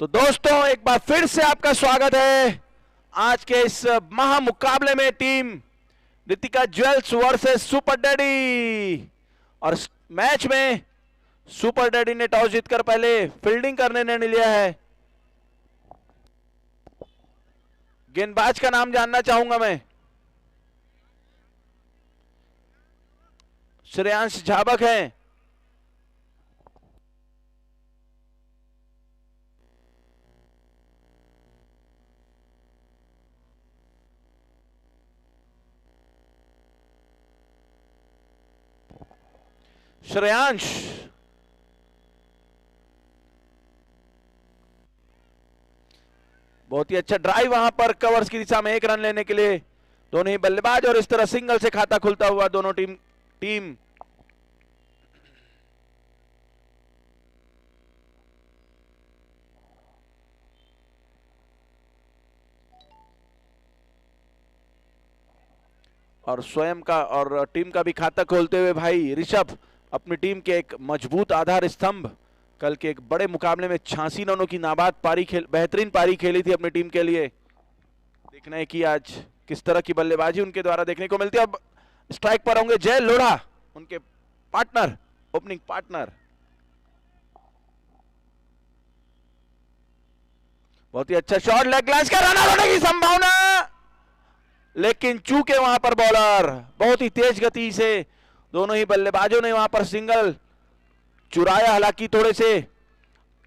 तो दोस्तों एक बार फिर से आपका स्वागत है आज के इस महामुकाबले में। Team Ritika jewels versus super daddy. और इस मैच में सुपर डैडी ने टॉस जीतकर पहले फील्डिंग करने निर्णय लिया है। गेंदबाज का नाम जानना चाहूंगा मैं। श्रेयांश झाबक हैं। श्रेयांश बहुत ही अच्छा ड्राइव वहां पर कवर्स की दिशा में 1 रन लेने के लिए दोनों ही बल्लेबाज, और इस तरह सिंगल से खाता खुलता हुआ दोनों टीम और स्वयं का और टीम का भी खाता खोलते हुए भाई ऋषभ अपनी टीम के एक मजबूत आधार स्तंभ। कल के एक बड़े मुकाबले में 86 रनों की नाबाद बेहतरीन पारी खेली थी अपनी टीम के लिए। देखना है कि आज किस तरह की बल्लेबाजी उनके द्वारा देखने को मिलती है। अब स्ट्राइक पर होंगे जय लोढ़ा, उनके पार्टनर, ओपनिंग पार्टनर। बहुत ही अच्छा शॉट, लेग ग्लास का रन आउट होने की संभावना, लेकिन चूके वहां पर बॉलर बहुत ही तेज गति से दोनों ही बल्लेबाजों ने वहां पर सिंगल चुराया। हालांकि थोड़े से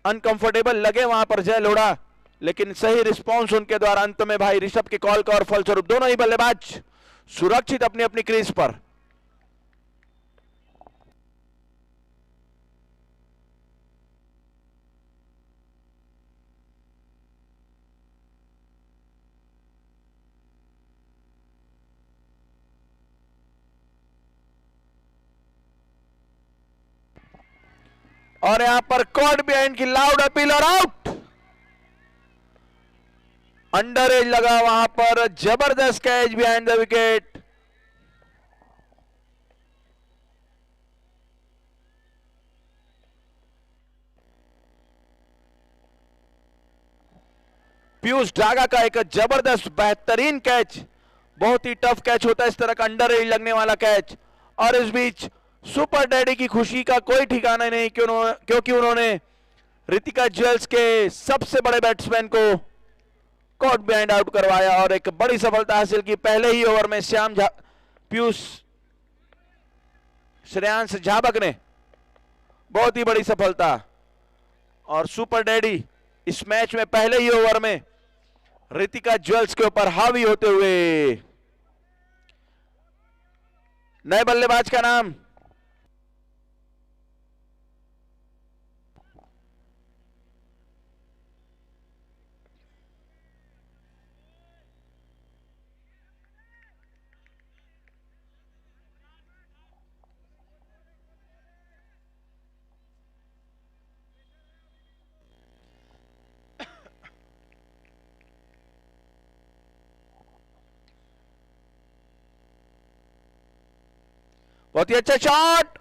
अनकंफर्टेबल लगे वहां पर जय लोढ़ा, लेकिन सही रिस्पांस उनके द्वारा अंत में भाई ऋषभ के कॉल का, और फलस्वरूप दोनों ही बल्लेबाज सुरक्षित अपनी अपनी क्रीज पर। और यहां पर कॉर्ड बिहाइंड की लाउड अपील और आउट। अंडर एज लगा वहां पर, जबरदस्त catch behind the wicket. Piyush Daga का एक जबरदस्त बेहतरीन कैच। बहुत ही टफ कैच होता है इस तरह का अंडर एज लगने वाला कैच। और इस बीच सुपर डैडी की खुशी का कोई ठिकाना नहीं, क्योंकि उन्होंने रितिका ज्वेल्स के सबसे बड़े बैट्समैन को कॉट बिहाइंड आउट करवाया और एक बड़ी सफलता हासिल की। पहले ही ओवर में श्रेयांश झाबक ने बहुत ही बड़ी सफलता, और सुपर डैडी इस मैच में पहले ही ओवर में रितिका ज्वेल्स के ऊपर हावी होते हुए। नए बल्लेबाज का नाम बहुत ही अच्छा शॉट,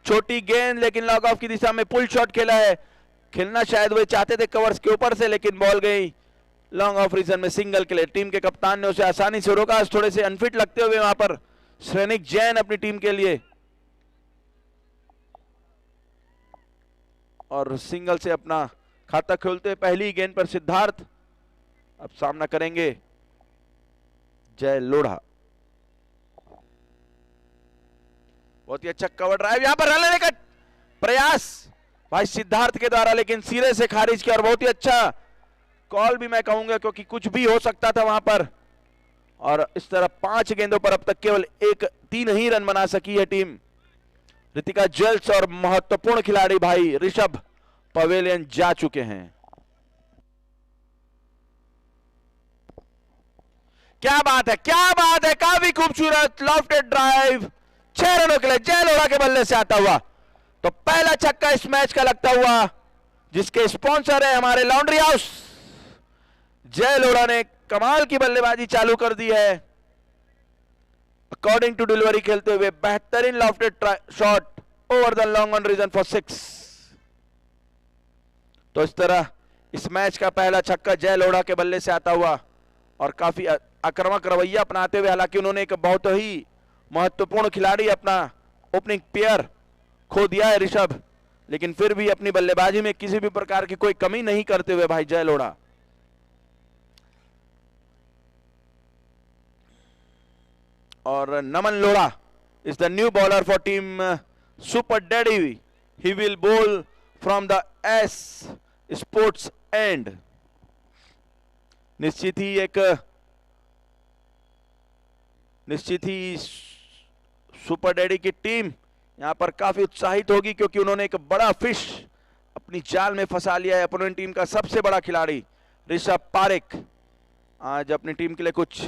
छोटी गेंद, लेकिन लॉग ऑफ की दिशा में पुल शॉट खेला है। खेलना शायद वे चाहते थे कवर्स के ऊपर से, लेकिन बॉल गई लॉन्ग ऑफ रीजन में सिंगल के लिए। टीम के कप्तान ने उसे आसानी से रोका, थोड़े से अनफिट लगते हुए वहां पर श्रेनिक जैन अपनी टीम के लिए, और सिंगल से अपना खाता खोलते हुए पहली गेंद पर सिद्धार्थ अब सामना करेंगे जय लोढ़ा। बहुत ही अच्छा कवर ड्राइव, यहां पर रन लेने का प्रयास भाई सिद्धार्थ के द्वारा, लेकिन सिरे से खारिज किया। और बहुत ही अच्छा कॉल भी मैं कहूंगा, क्योंकि कुछ भी हो सकता था वहां पर। और इस तरह 5 गेंदों पर अब तक केवल 3 ही रन बना सकी है टीम रितिका ज्वेल्स, और महत्वपूर्ण खिलाड़ी भाई ऋषभ पवेलियन जा चुके हैं। क्या बात है, क्या बात है, काफी खूबसूरत लॉफ्टेड ड्राइव 6 रनों के लिए जय लोढ़ा के बल्ले से आता हुआ। तो पहला छक्का इस मैच का लगता हुआ, जिसके स्पॉन्सर है हमारे लॉन्ड्री हाउस। जय लोढ़ा ने कमाल की बल्लेबाजी चालू कर दी है, अकॉर्डिंग टू डिलीवरी खेलते हुए। बेहतरीन lofted shot over the long on region for 6। तो इस तरह इस मैच का पहला छक्का जय लोढ़ा के बल्ले से आता हुआ और काफी आक्रामक रवैया अपनाते हुए, हालांकि उन्होंने एक बहुत ही महत्वपूर्ण खिलाड़ी अपना ओपनिंग पेयर खो दिया है ऋषभ, लेकिन फिर भी अपनी बल्लेबाजी में किसी भी प्रकार की कोई कमी नहीं करते हुए भाई जय लोढ़ा। और नमन Lodha is the new bowler for team Super Daddy. He will bowl from the S Sports end. निश्चित ही सुपर डैडी की टीम यहां पर काफी उत्साहित होगी, क्योंकि उन्होंने एक बड़ा फिश अपनी जाल में फंसा लिया है। अपोनेंट टीम का सबसे बड़ा खिलाड़ी ऋषभ पारेख आज अपनी टीम के लिए कुछ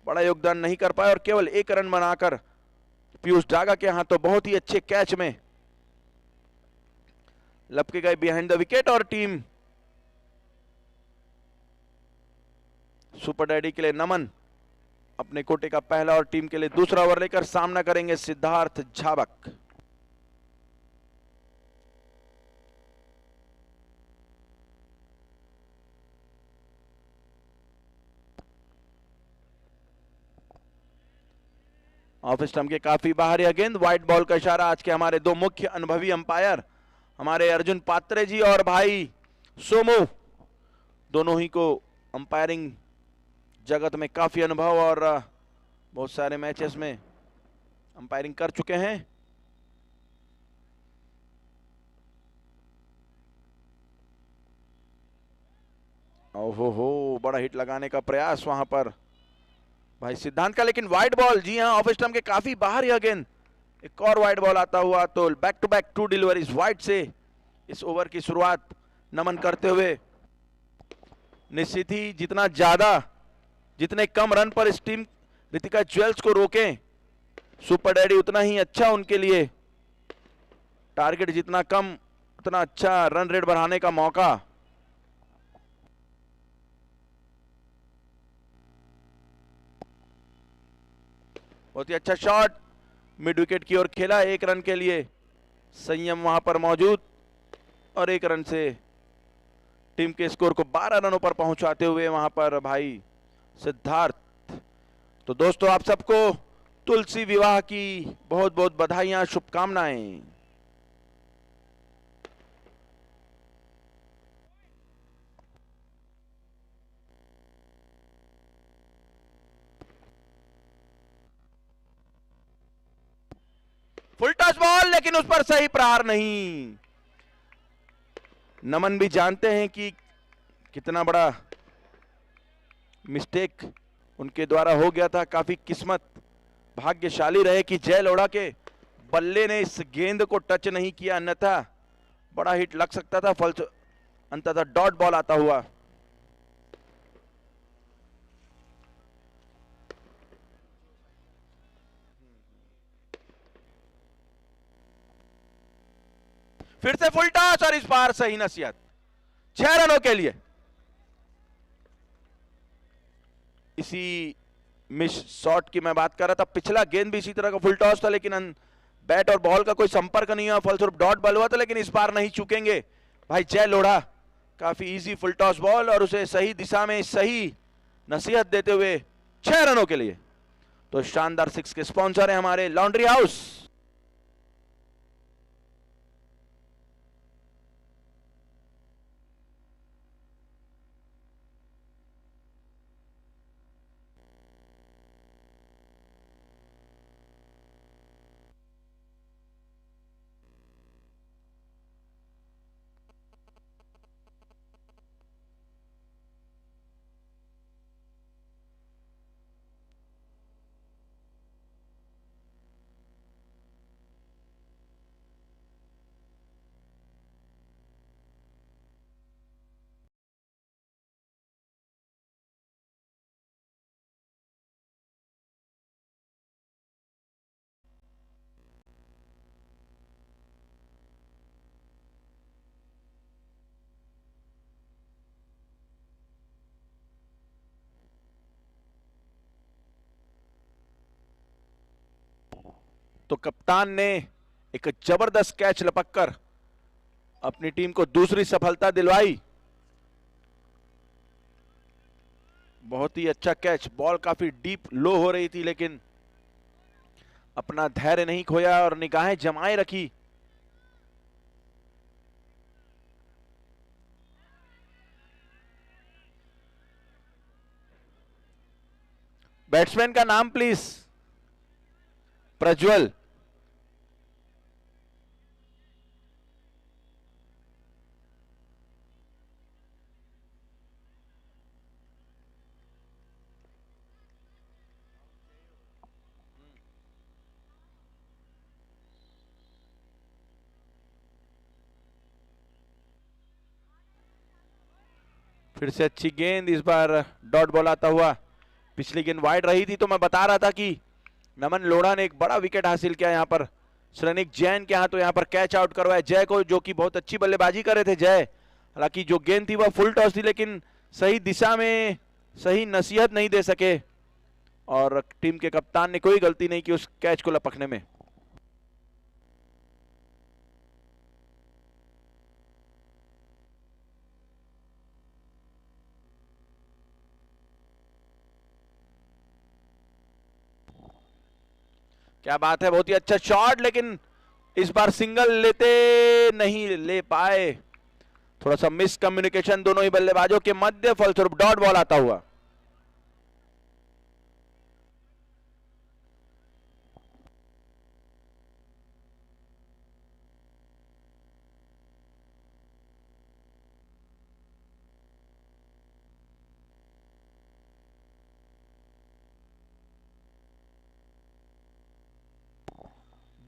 बड़ा योगदान नहीं कर पाए और केवल 1 रन बनाकर पीयूष डागा के हाथों बहुत ही अच्छे कैच में लपके गए बिहाइंड द विकेट। और टीम सुपर डैडी के लिए नमन अपने कोटे का पहला और टीम के लिए दूसरा ओवर लेकर सामना करेंगे सिद्धार्थ झाबक। ऑफ स्टंप के काफी बाहर यह गेंद, व्हाइट बॉल का इशारा आज के हमारे दो मुख्य अनुभवी अंपायर हमारे अर्जुन पात्रे जी और भाई सोमू, दोनों ही को अंपायरिंग जगत में काफी अनुभव और बहुत सारे मैचेस में अंपायरिंग कर चुके हैं। ओहो, बड़ा हिट लगाने का प्रयास वहां पर भाई सिद्धांत का, लेकिन वाइड बॉल, जी हां, ऑफ स्टंप के काफी बाहर यह गेंद। एक और वाइड बॉल आता हुआ तो back to back 2 deliveries wide से इस ओवर की शुरुआत नमन करते हुए। निश्चित ही जितने कम रन पर इस टीम रितिका ज्वेल्स को रोकें सुपर डैडी, उतना ही अच्छा उनके लिए। टारगेट जितना कम उतना अच्छा रन रेट बढ़ाने का मौका। बहुत ही अच्छा शॉट मिड विकेट की ओर खेला, 1 रन के लिए संयम वहां पर मौजूद और 1 रन से टीम के स्कोर को 12 रनों पर पहुंचाते हुए वहां पर भाई सिद्धार्थ। तो दोस्तों आप सबको तुलसी विवाह की बहुत बहुत बधाइयां, शुभकामनाएं। फुल टॉस बॉल, लेकिन उस पर सही प्रहार नहीं। नमन भी जानते हैं कि कितना बड़ा मिस्टेक उनके द्वारा हो गया था। काफी किस्मत भाग्यशाली रहे कि जय लोढ़ा के बल्ले ने इस गेंद को टच नहीं किया, अन्यथा बड़ा हिट लग सकता था। फल अंततः डॉट बॉल आता हुआ। फिर से फुल टॉस और इस बार सही नसीहत, 6 रनों के लिए। इसी मिस शॉट की मैं बात कर रहा था, पिछला गेंद भी इसी तरह का फुल टॉस था, लेकिन बैट और बॉल का कोई संपर्क नहीं हुआ, फलस्वरूप डॉट बॉल हुआ था। लेकिन इस बार नहीं चूकेंगे भाई जय लोढ़ा। काफी इजी फुल टॉस बॉल और उसे सही दिशा में सही नसीहत देते हुए 6 रनों के लिए। तो शानदार 6 के स्पॉन्सर है हमारे लॉन्ड्री हाउस। तो कप्तान ने एक जबरदस्त कैच लपककर अपनी टीम को दूसरी सफलता दिलवाई। बहुत ही अच्छा कैच, बॉल काफी डीप लो हो रही थी लेकिन अपना धैर्य नहीं खोया और निगाहें जमाए रखी। बैट्समैन का नाम प्लीज। प्रज्वल। फिर से अच्छी गेंद, इस बार डॉट बॉल आता हुआ। पिछली गेंद वाइड रही थी तो मैं बता रहा था कि नमन लोढ़ा ने एक बड़ा विकेट हासिल किया यहाँ पर श्रेनिक जैन के हाथों, यहाँ पर कैच आउट करवाया जय को, जो कि बहुत अच्छी बल्लेबाजी कर रहे थे जय। हालांकि जो गेंद थी वह फुल टॉस थी लेकिन सही दिशा में सही नसीहत नहीं दे सके और टीम के कप्तान ने कोई गलती नहीं की उस कैच को लपकने में। क्या बात है, बहुत ही अच्छा शॉट, लेकिन इस बार सिंगल लेते नहीं ले पाए। थोड़ा सा मिस कम्युनिकेशन दोनों ही बल्लेबाजों के मध्य, फलस्वरूप डॉट बॉल आता हुआ।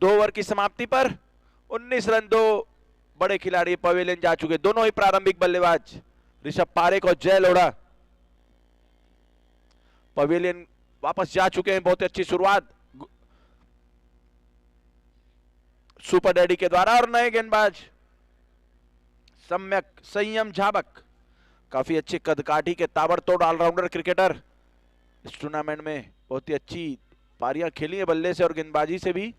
दो ओवर की समाप्ति पर 19 रन, दो बड़े खिलाड़ी पवेलियन जा चुके, दोनों ही प्रारंभिक बल्लेबाज ऋषभ पारेख और जय लोढ़ा पवेलियन वापस जा चुके हैं। बहुत अच्छी शुरुआत सुपर डैडी के द्वारा और नए गेंदबाज सम्यक संयम झाबक, काफी अच्छे कदकाठी के ताबड़तोड़ ऑलराउंडर क्रिकेटर, इस टूर्नामेंट में बहुत ही अच्छी पारियां खेली है बल्ले से और गेंदबाजी से भी।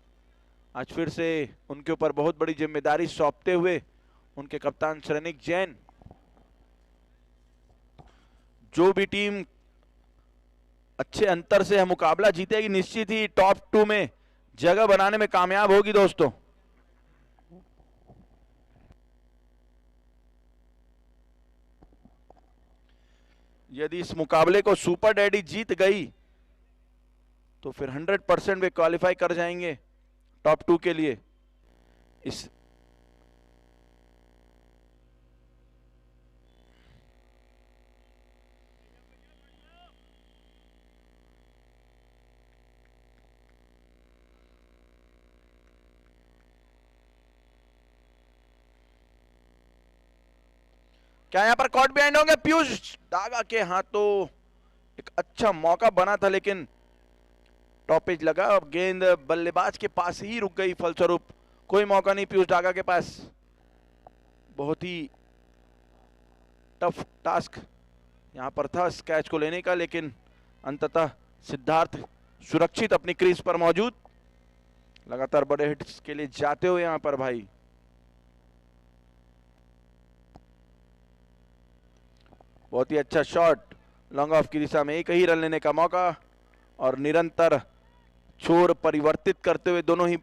आज फिर से उनके ऊपर बहुत बड़ी जिम्मेदारी सौंपते हुए उनके कप्तान श्रेनिक जैन। जो भी टीम अच्छे अंतर से यह मुकाबला जीतेगी निश्चित ही टॉप 2 में जगह बनाने में कामयाब होगी दोस्तों। यदि इस मुकाबले को सुपर डैडी जीत गई तो फिर 100% वे क्वालिफाई कर जाएंगे टॉप 2 के लिए। इस क्या यहां पर कॉट बिहाइंड होंगे? पीयूष दागा के हाथों एक अच्छा मौका बना था लेकिन टॉपेज लगा और गेंद बल्लेबाज के पास ही रुक गई, फलस्वरूप कोई मौका नहीं पीयूष दागा के पास। बहुत ही टफ टास्क यहां पर था इस कैच को लेने का, लेकिन अंततः सिद्धार्थ सुरक्षित अपनी क्रीज पर मौजूद, लगातार बड़े हिट्स के लिए जाते हुए यहां पर भाई। बहुत ही अच्छा शॉट, लॉन्ग ऑफ की दिशा में एक ही रन लेने का मौका और निरंतर छोर परिवर्तित करते हुए दोनों ही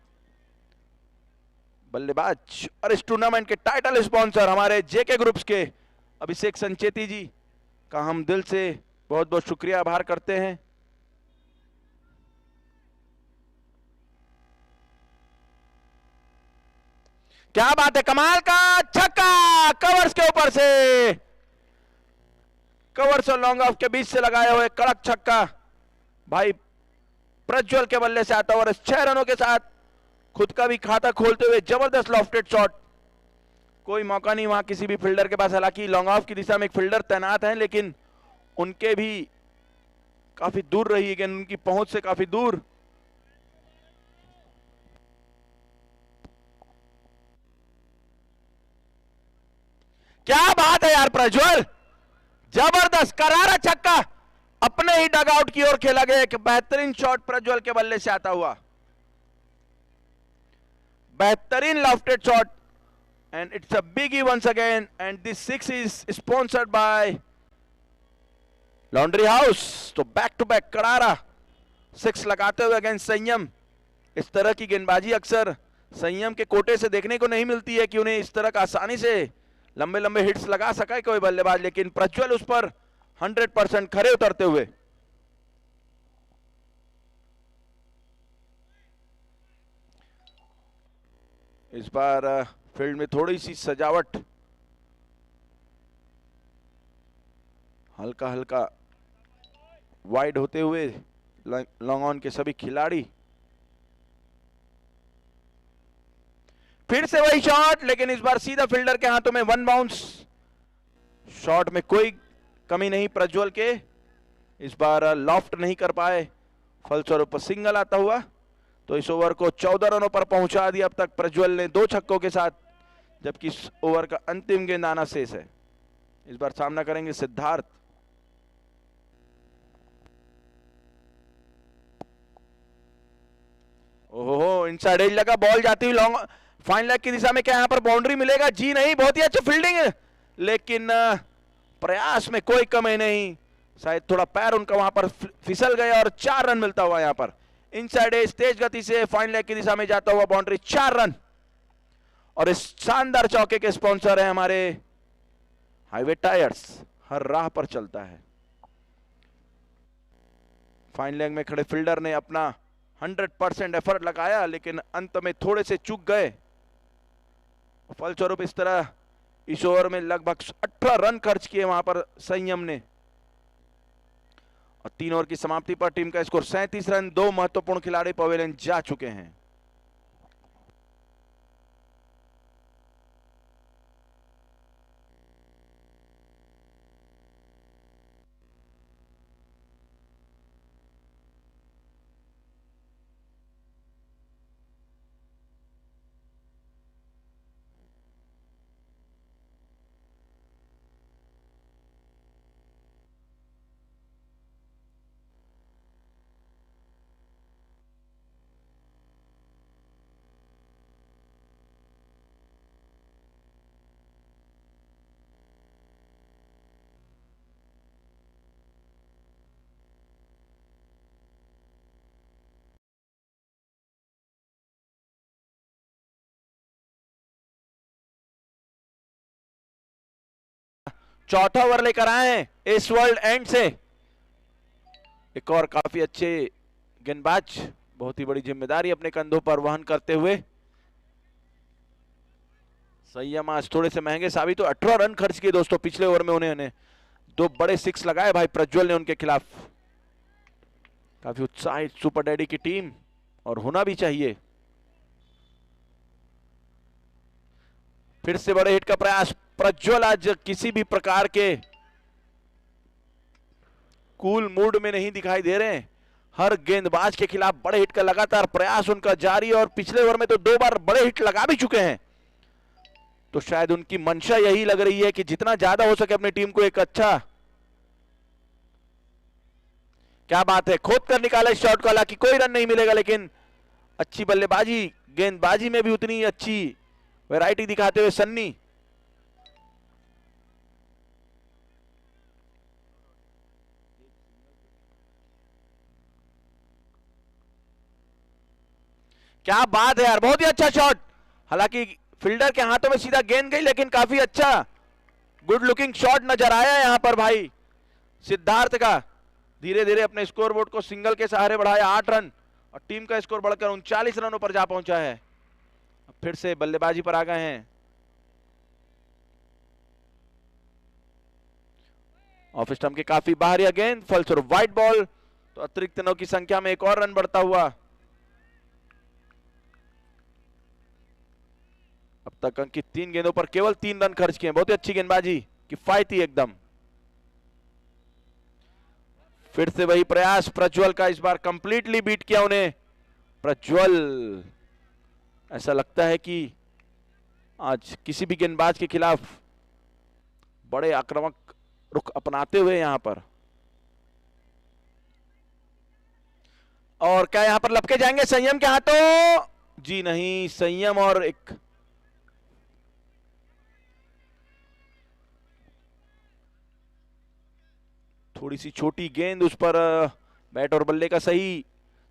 बल्लेबाज। और इस टूर्नामेंट के टाइटल स्पॉन्सर हमारे जेके ग्रुप्स के अभिषेक संचेती जी का हम दिल से बहुत बहुत शुक्रिया आभार करते हैं। क्या बात है, कमाल का छक्का, कवर्स के ऊपर से, कवर्स और लॉन्ग ऑफ के बीच से लगाए हुए कड़क छक्का भाई प्रज्वल के बल्ले से आता और 6 रनों के साथ खुद का भी खाता खोलते हुए जबरदस्त लॉफ्टेड शॉट। कोई मौका नहीं वहां किसी भी फील्डर के पास, हालांकि लॉन्ग ऑफ की दिशा में एक फील्डर तैनात है लेकिन उनके भी काफी दूर रही है, उनकी पहुंच से काफी दूर। क्या बात है यार प्रज्वल, जबरदस्त करारा छक्का अपने ही डग आउट की ओर खेला गया, एक बेहतरीन शॉट प्रज्वल के बल्ले से आता हुआ, बेहतरीन lofted shot and it's a biggie once again and this 6 is sponsored by laundry house तो बैक टू बैक करारा 6 लगाते हुए अगेंस्ट संयम। इस तरह की गेंदबाजी अक्सर संयम के कोटे से देखने को नहीं मिलती है कि उन्हें इस तरह का आसानी से लंबे लंबे हिट्स लगा सका है कोई बल्लेबाज, लेकिन प्रज्वल उस पर 100% खरे उतरते हुए। इस बार फील्ड में थोड़ी सी सजावट, हल्का हल्का वाइड होते हुए लॉन्ग ऑन के सभी खिलाड़ी। फिर से वही शॉट, लेकिन इस बार सीधा फील्डर के हाथों में 1 बाउंस। शॉट में कोई कमी नहीं प्रज्वल के, इस बार लॉफ्ट नहीं कर पाए, फलस्वरूप सिंगल आता हुआ। तो इस ओवर को 14 रनों पर पहुंचा दिया अब तक प्रज्वल ने 2 छक्कों के साथ, जबकि इस ओवर का अंतिम गेंद आना शेष है। इस बार सामना करेंगे सिद्धार्थ। ओहो, इनसाइड एज लगा, बॉल जाती हुई लॉन्ग फाइन लेग की दिशा में। क्या यहां पर बाउंड्री मिलेगा? जी नहीं, बहुत ही अच्छी फील्डिंग, लेकिन प्रयास में कोई कमी नहीं। शायद थोड़ा पैर उनका वहां पर फिसल गया और 4 रन मिलता हुआ यहां पर। इनसाइड एज तेज गति से फाइन लेग की दिशा में जाता हुआ बाउंड्री, 4 रन। और इस शानदार चौके के स्पॉन्सर है हमारे हाईवे टायर्स, हर राह पर चलता है। फाइन लेग में खड़े फील्डर ने अपना 100% एफर्ट लगाया, लेकिन अंत में थोड़े से चूक गए। फलस्वरूप इस तरह इस ओवर में लगभग 18 रन खर्च किए वहां पर संयम ने। और 3 ओवर की समाप्ति पर टीम का स्कोर 37 रन। 2 महत्वपूर्ण खिलाड़ी पवेलियन जा चुके हैं। चौथा ओवर लेकर आए हैं इस वर्ल्ड एंड से। एक और काफी अच्छे गेंदबाज, बहुत ही बड़ी जिम्मेदारी अपने कंधों पर वहन करते हुए। संयम आज थोड़े से महंगे साबित हो। 18 रन खर्च किए दोस्तों पिछले ओवर में उन्होंने। 2 बड़े 6 लगाए भाई प्रज्वल ने उनके खिलाफ। काफी उत्साहित सुपर डैडी की टीम, और होना भी चाहिए। फिर से बड़े हिट का प्रयास। प्रज्वल आज किसी भी प्रकार के कूल मूड में नहीं दिखाई दे रहे हैं। हर गेंदबाज के खिलाफ बड़े हिट का लगातार प्रयास उनका जारी, और पिछले ओवर में तो 2 बार बड़े हिट लगा भी चुके हैं। तो शायद उनकी मंशा यही लग रही है कि जितना ज्यादा हो सके अपनी टीम को एक अच्छा। क्या बात है, खोद कर निकाला इस शॉट को। हालांकि कोई रन नहीं मिलेगा, लेकिन अच्छी बल्लेबाजी, गेंदबाजी में भी उतनी अच्छी वैरायटी दिखाते हुए सन्नी। क्या बात है यार, बहुत ही अच्छा शॉट। हालांकि फील्डर के हाथों में सीधा गेंद गई, लेकिन काफी अच्छा गुड लुकिंग शॉट नजर आया यहां पर भाई सिद्धार्थ का। धीरे धीरे अपने स्कोरबोर्ड को सिंगल के सहारे बढ़ाया 8 रन, और टीम का स्कोर बढ़कर 39 रनों पर जा पहुंचा है। अब फिर से बल्लेबाजी पर आ गए हैं। ऑफ स्टंप के काफी बाहर यह गेंद, फलस्वरूप वाइड बॉल। तो अतिरिक्त रनों की संख्या में एक और रन बढ़ता हुआ। अब तक अंकित 3 गेंदों पर केवल 3 रन खर्च किए। बहुत ही अच्छी गेंदबाजी, किफायती एकदम। फिर से वही प्रयास प्रज्वल का, इस बार कंप्लीटली बीट किया उन्हें प्रज्वल। ऐसा लगता है कि आज किसी भी गेंदबाज के खिलाफ बड़े आक्रामक रुख अपनाते हुए यहां पर। और क्या यहां पर लपके जाएंगे संयम के हाथों? जी नहीं, संयम और एक थोड़ी सी छोटी गेंद, उस पर बैट और बल्ले का सही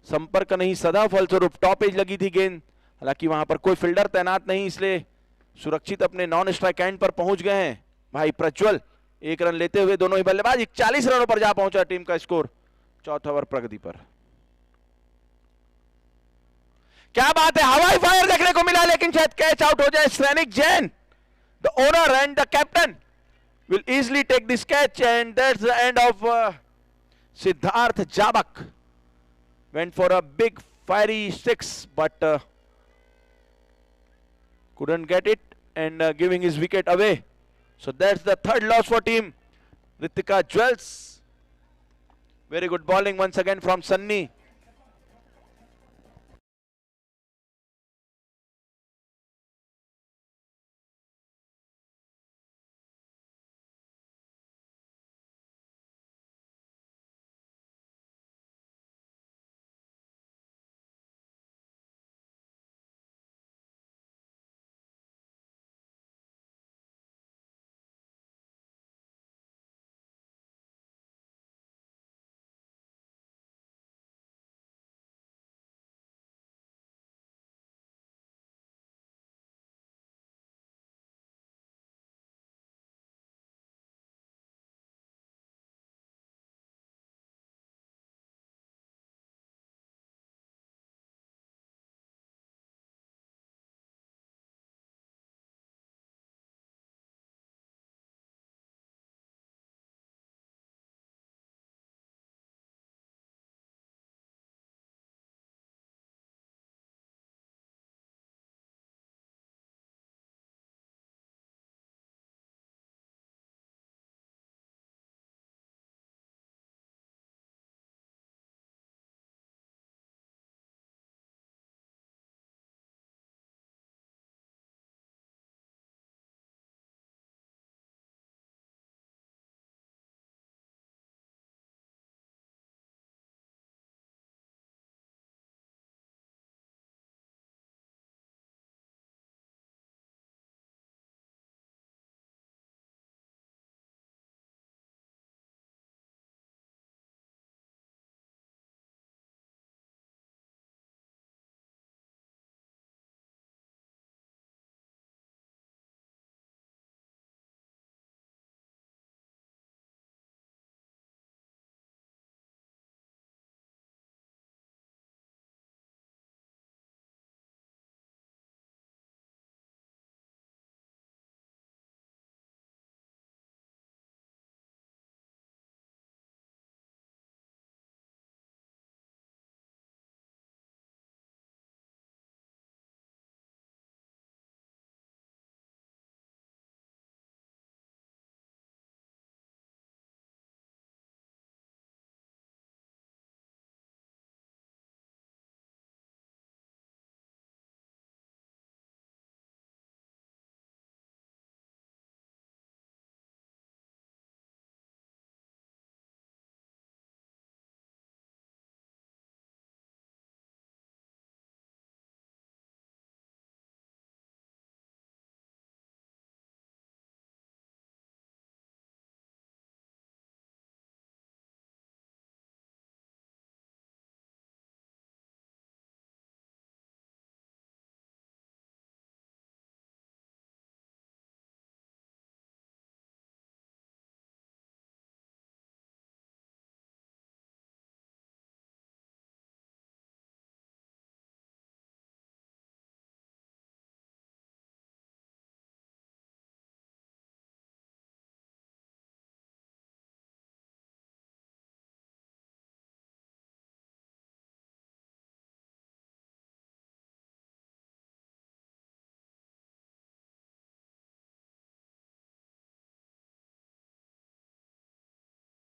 संपर्क नहीं सदा, फलस्वरूप टॉप एज लगी थी गेंद। हालांकि वहां पर कोई फील्डर तैनात नहीं, इसलिए सुरक्षित अपने नॉन स्ट्राइक एंड पर पहुंच गए हैं भाई प्रज्वल। एक रन लेते हुए दोनों ही बल्लेबाज 41 रनों पर जा पहुंचा टीम का स्कोर चौथा ओवर प्रगति पर। क्या बात है, हवाई फायर देखने को मिला, लेकिन शायद कैच आउट हो जाए। सैनिक Jain, the owner and the captain, will easily take this catch, and that's the end of Siddharth Jabak. Went for a big fiery six, but couldn't get it, and giving his wicket away. So that's the third loss for team Ritika Jewels. Very good bowling once again from Sunny.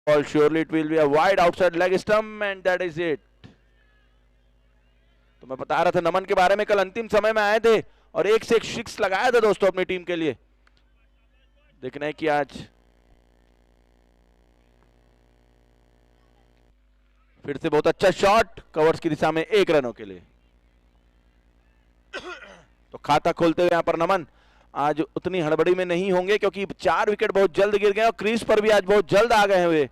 Ball, surely it will be a wide outside leg stump, and that is it. तो मैं बता रहा था नमन के बारे में, कल अंतिम समय में आए थे और एक से एक सिक्स लगाया था दोस्तों अपनी टीम के लिए। देखना है कि आज फिर से बहुत अच्छा शॉट कवर्स की दिशा में 1 रनों के लिए। तो खाता खोलते हुए यहां पर नमन आज उतनी हड़बड़ी में नहीं होंगे, क्योंकि 4 विकेट बहुत जल्द गिर गए और क्रीज पर भी आज बहुत जल्द आ गए हुए।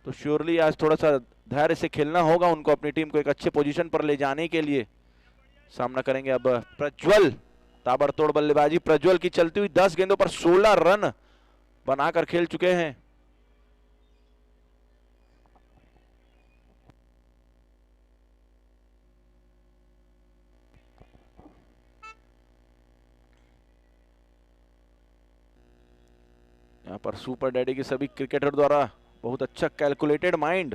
तो श्योरली आज थोड़ा सा धैर्य से खेलना होगा उनको, अपनी टीम को एक अच्छे पोजीशन पर ले जाने के लिए। सामना करेंगे अब प्रज्वल, ताबड़तोड़ बल्लेबाजी प्रज्वल की चलती हुई, 10 गेंदों पर 16 रन बनाकर खेल चुके हैं। यहां पर सुपर डैडी के सभी क्रिकेटर द्वारा बहुत अच्छा कैलकुलेटेड माइंड।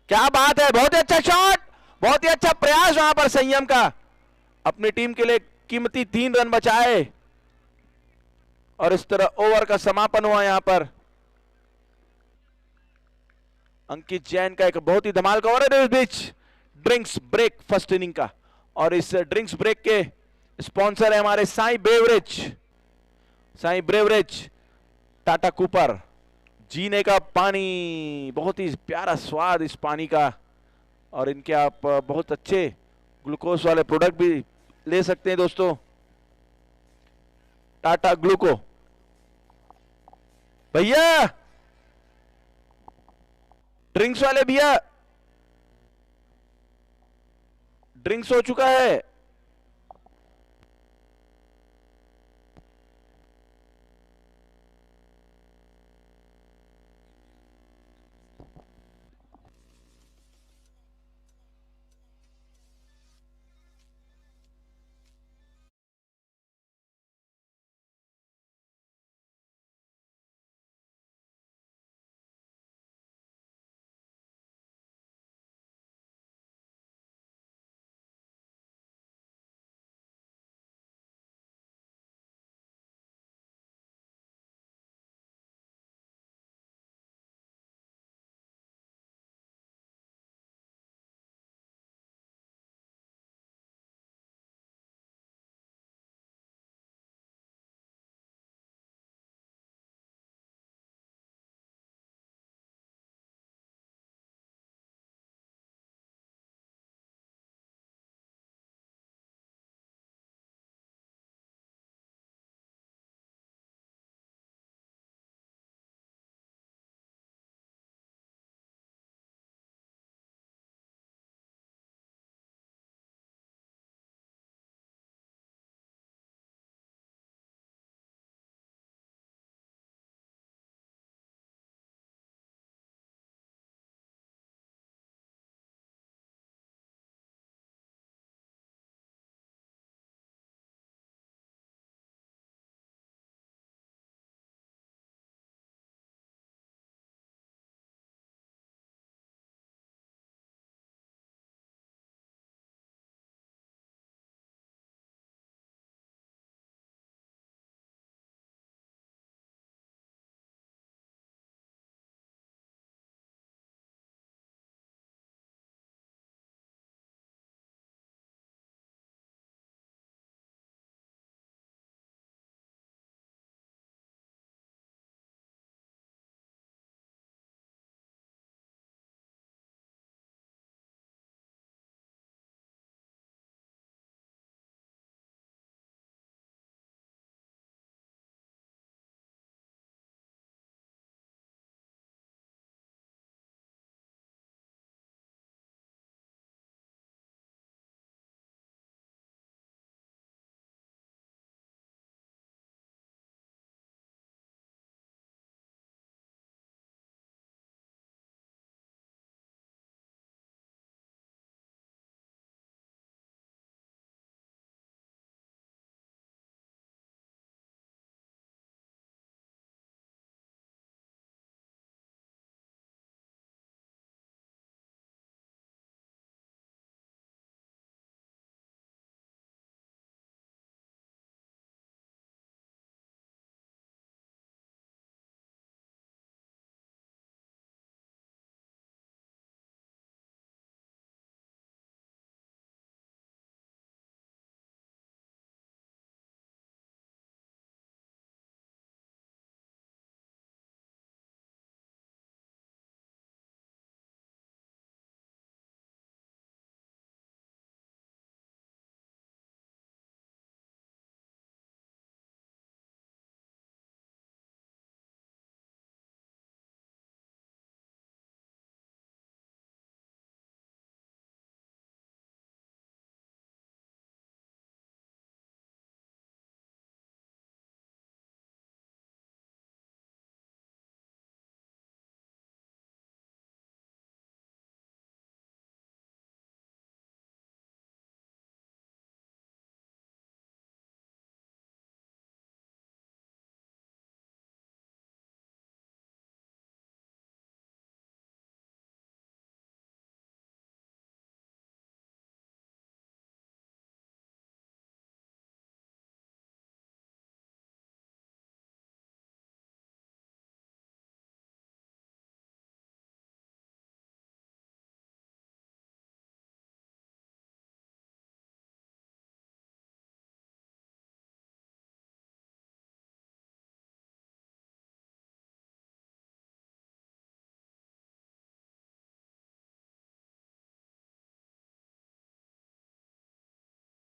क्या बात है, बहुत ही अच्छा शॉट, बहुत ही अच्छा प्रयास वहां पर संयम का, अपनी टीम के लिए कीमती 3 रन बचाए और इस तरह ओवर का समापन हुआ। यहां पर अंकित जैन का एक बहुत ही धमाल का ओवर है। इस बीच ड्रिंक्स ब्रेक फर्स्ट इनिंग का, और इस ड्रिंक्स ब्रेक के स्पॉन्सर है हमारे Sai beverage, Sai beverage, Tata Cooper, जीने का पानी, बहुत ही प्यारा स्वाद इस पानी का। और इनके आप बहुत अच्छे ग्लूकोज वाले प्रोडक्ट भी ले सकते हैं दोस्तों, टाटा ग्लूको। भैया ड्रिंक्स वाले भैया, ड्रिंक्स हो चुका है।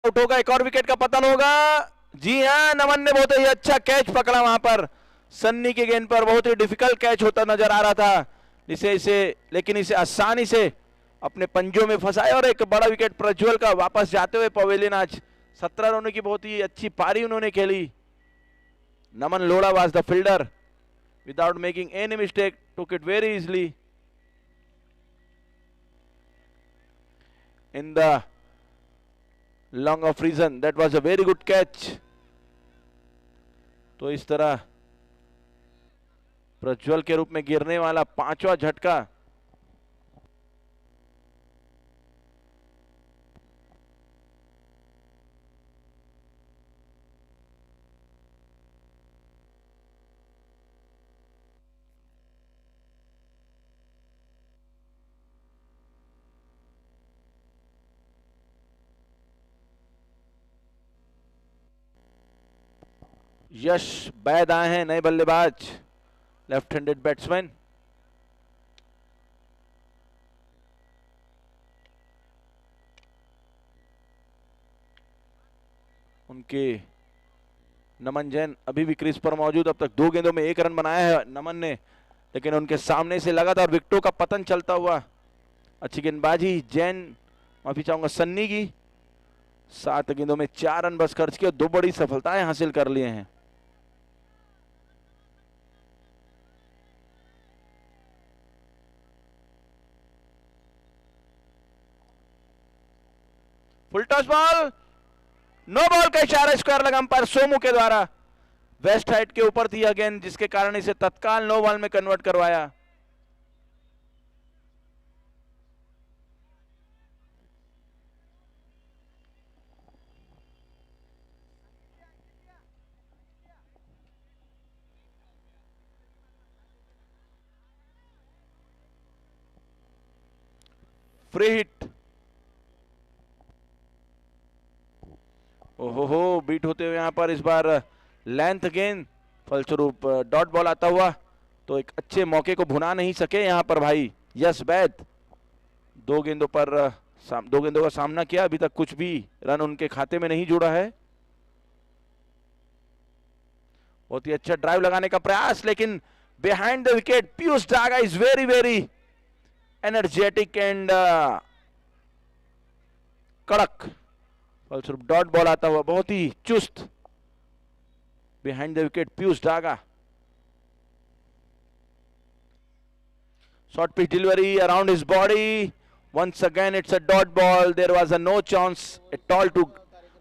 आउट होगा, एक और विकेट का पतन होगा। जी हाँ, नमन ने बहुत ही अच्छा कैच पकड़ा वहां पर सन्नी के गेंद पर। बहुत ही डिफिकल्ट कैच होता नजर आ रहा था लेकिन इसे आसानी से अपने पंजों में फंसाया और एक बड़ा विकेट प्रज्वल का वापस जाते हुए पवेलियन। आज 17 रनों की बहुत ही अच्छी पारी उन्होंने खेली। Naman Lodha was the fielder without making any mistake, took it very easily in the long off reason. That was a very good catch. तो इस तरह प्रज्वल के रूप में गिरने वाला पांचवा झटका यश बैद आए हैं, नए बल्लेबाज, लेफ्ट हैंडेड बैट्समैन। उनके नमन जैन अभी भी क्रीज पर मौजूद। अब तक 2 गेंदों में 1 रन बनाया है नमन ने, लेकिन उनके सामने से लगातार विकेटों का पतन चलता हुआ। अच्छी गेंदबाजी जैन, माफी चाहूंगा, सन्नी की। 7 गेंदों में 4 रन बस खर्च किए, 2 बड़ी सफलताएं हासिल कर लिए हैं। Full toss ball, no ball का इशारा स्क्वायर लगा अंपायर सोमू के द्वारा। वेस्ट हाइट के ऊपर थी गेंद, जिसके कारण इसे तत्काल नो बॉल में कन्वर्ट करवाया। फ्री हिट, ओहो बीट होते हुए यहां पर इस बार लेंथ गेंद, फलस्वरूप डॉट बॉल आता हुआ। तो एक अच्छे मौके को भुना नहीं सके यहां पर भाई यश बैद। 2 गेंदों का सामना किया, अभी तक कुछ भी रन उनके खाते में नहीं जुड़ा है। बहुत ही अच्छा ड्राइव लगाने का प्रयास, लेकिन behind the wicket Piyush Daga is very very energetic and कड़क। फलस्वरूप डॉट बॉल आता हुआ, बहुत ही चुस्त behind the wicket Piyush Daga. Short pitch delivery around his body, once again it's a dot ball. There was no chance at all to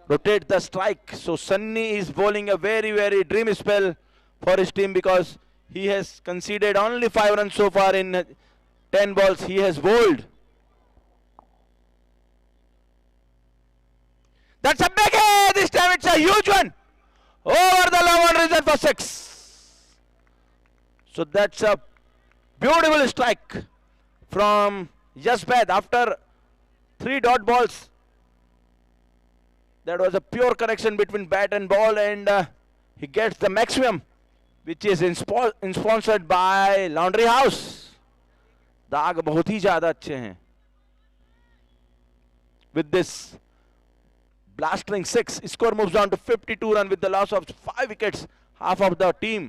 rotate the strike. So Sunny is bowling a very very dream spell for his team, because he has conceded only 5 runs so far in 10 balls he has bowled. That's a big hit. This time it's a huge one over the long on reason for 6. So that's a beautiful strike from Jasbad after 3 dot balls. That was a pure connection between bat and ball, and he gets the maximum, which is sponsored by Laundry House. दाग बहुत ही ज्यादा अच्छे हैं. With this blastering 6, score moves down to 52 runs with the loss of 5 wickets. Half of the team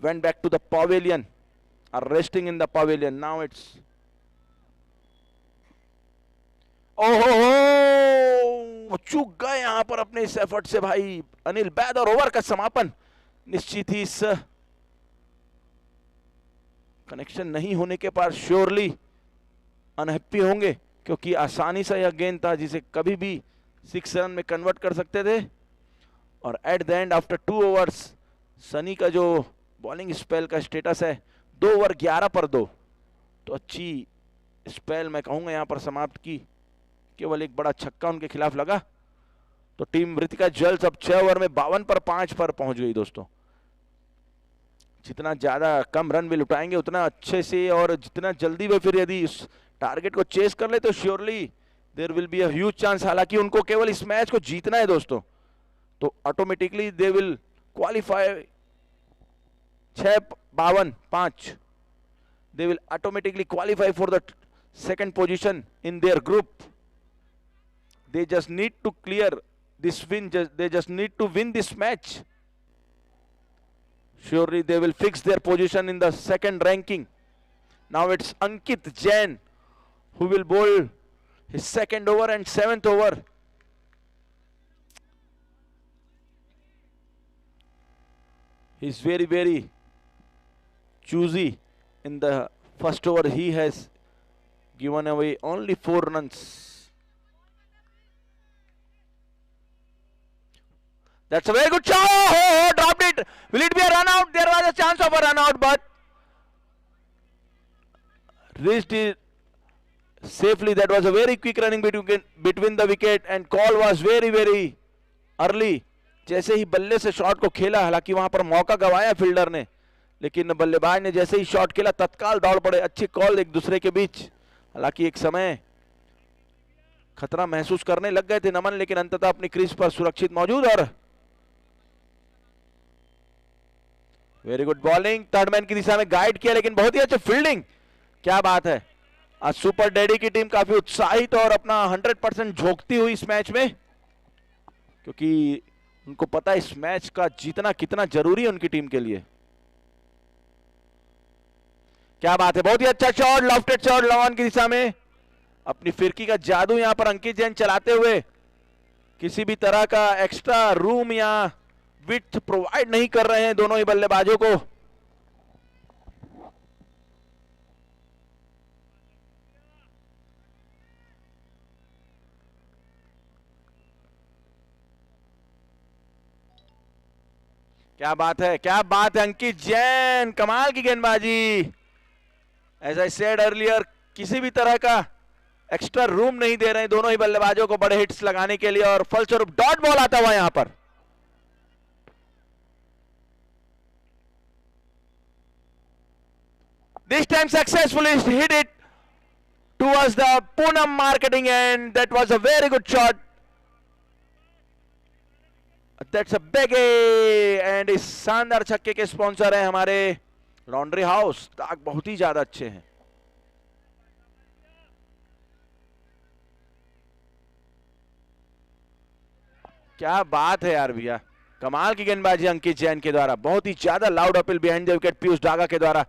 went back to the pavilion, are resting in the pavilion. Now it's ओहो, चूक गए यहां पर अपने इस एफर्ट से भाई अनिल बैद, और ओवर का समापन निश्चित ही इस कनेक्शन नहीं होने के बाद श्योरली अनहैप्पी होंगे, क्योंकि आसानी से यह गेंद था जिसे कभी भी 6 रन में कन्वर्ट कर सकते थे. और eight the and after 2 overs Sunny का जो बॉलिंग स्पेल का स्टेटस है 2 ओवर 11 पर 2, तो अच्छी स्पेल मैं कहूंगा यहां पर समाप्त की. केवल एक बड़ा छक्का उनके खिलाफ लगा तो टीम ऋतिका जल्स अब 6 ओवर में 52 पर 5 पर पहुंच गई. दोस्तों, जितना ज्यादा कम रन भी लुटाएंगे उतना अच्छे से, और जितना जल्दी वो फिर यदि उस टारगेट को चेस कर ले तो surely there will be a huge chance. हालांकि उनको केवल इस मैच को जीतना है दोस्तों, तो automatically they will qualify. 6-52-5 they will automatically qualify for the second position in their group. they just need to clear this win. They just need to win this match. Surely they will fix their position in the second ranking. Now it's Ankit Jain who will bowl his second over and 7th over. He's very choosy. In the first over he has given away only 4 runs. That's a very good shot. Oh, dropped it. Will it be a run out? There was a chance of a run out, but reached it safely. That was a very quick running between the wicket, and call was very early. जैसे ही बल्ले से shot को खेला, हालांकि वहां पर मौका गवाया fielder ने, लेकिन बल्लेबाज ने जैसे ही शॉट खेला तत्काल दौड़ पड़े. अच्छी कॉल एक दूसरे के बीच. हालांकि एक समय खतरा महसूस करने लग गए थे नमन, लेकिन अंततः अपनी क्रीज पर सुरक्षित मौजूद. और very good bowling, third man की दिशा में गाइड किया, लेकिन बहुत ही अच्छी फील्डिंग. क्या बात है. आज सुपर डैडी की टीम काफी उत्साहित और अपना 100% झोंकती हुई इस मैच में, क्योंकि उनको पता है इस मैच का जीतना कितना जरूरी है उनकी टीम के लिए. क्या बात है, बहुत ही अच्छा शॉट, लॉफ्टेड शॉट लॉन की दिशा में. अपनी फिरकी का जादू यहां पर अंकित जैन चलाते हुए किसी भी तरह का एक्स्ट्रा रूम या विड्थ प्रोवाइड नहीं कर रहे हैं दोनों ही बल्लेबाजों को. क्या बात है, क्या बात है. अंकित जैन कमाल की गेंदबाजी. एज आई सेड अर्लियर, किसी भी तरह का एक्स्ट्रा रूम नहीं दे रहे हैं दोनों ही बल्लेबाजों को बड़े हिट्स लगाने के लिए, और फलस्वरूप डॉट बॉल आता हुआ यहां पर. This time successfully hit it towards the Poonam marketing end. That was a very good shot. That's a big and इस शानदार छक्के के स्पॉन्सर हैं हमारे लॉन्ड्री हाउस. ताक बहुत ही ज्यादा अच्छे हैं. क्या बात है यार भैया, कमाल की गेंदबाजी अंकित जैन के द्वारा. बहुत ही ज्यादा loud appeal behind the wicket Piyush Daga के द्वारा,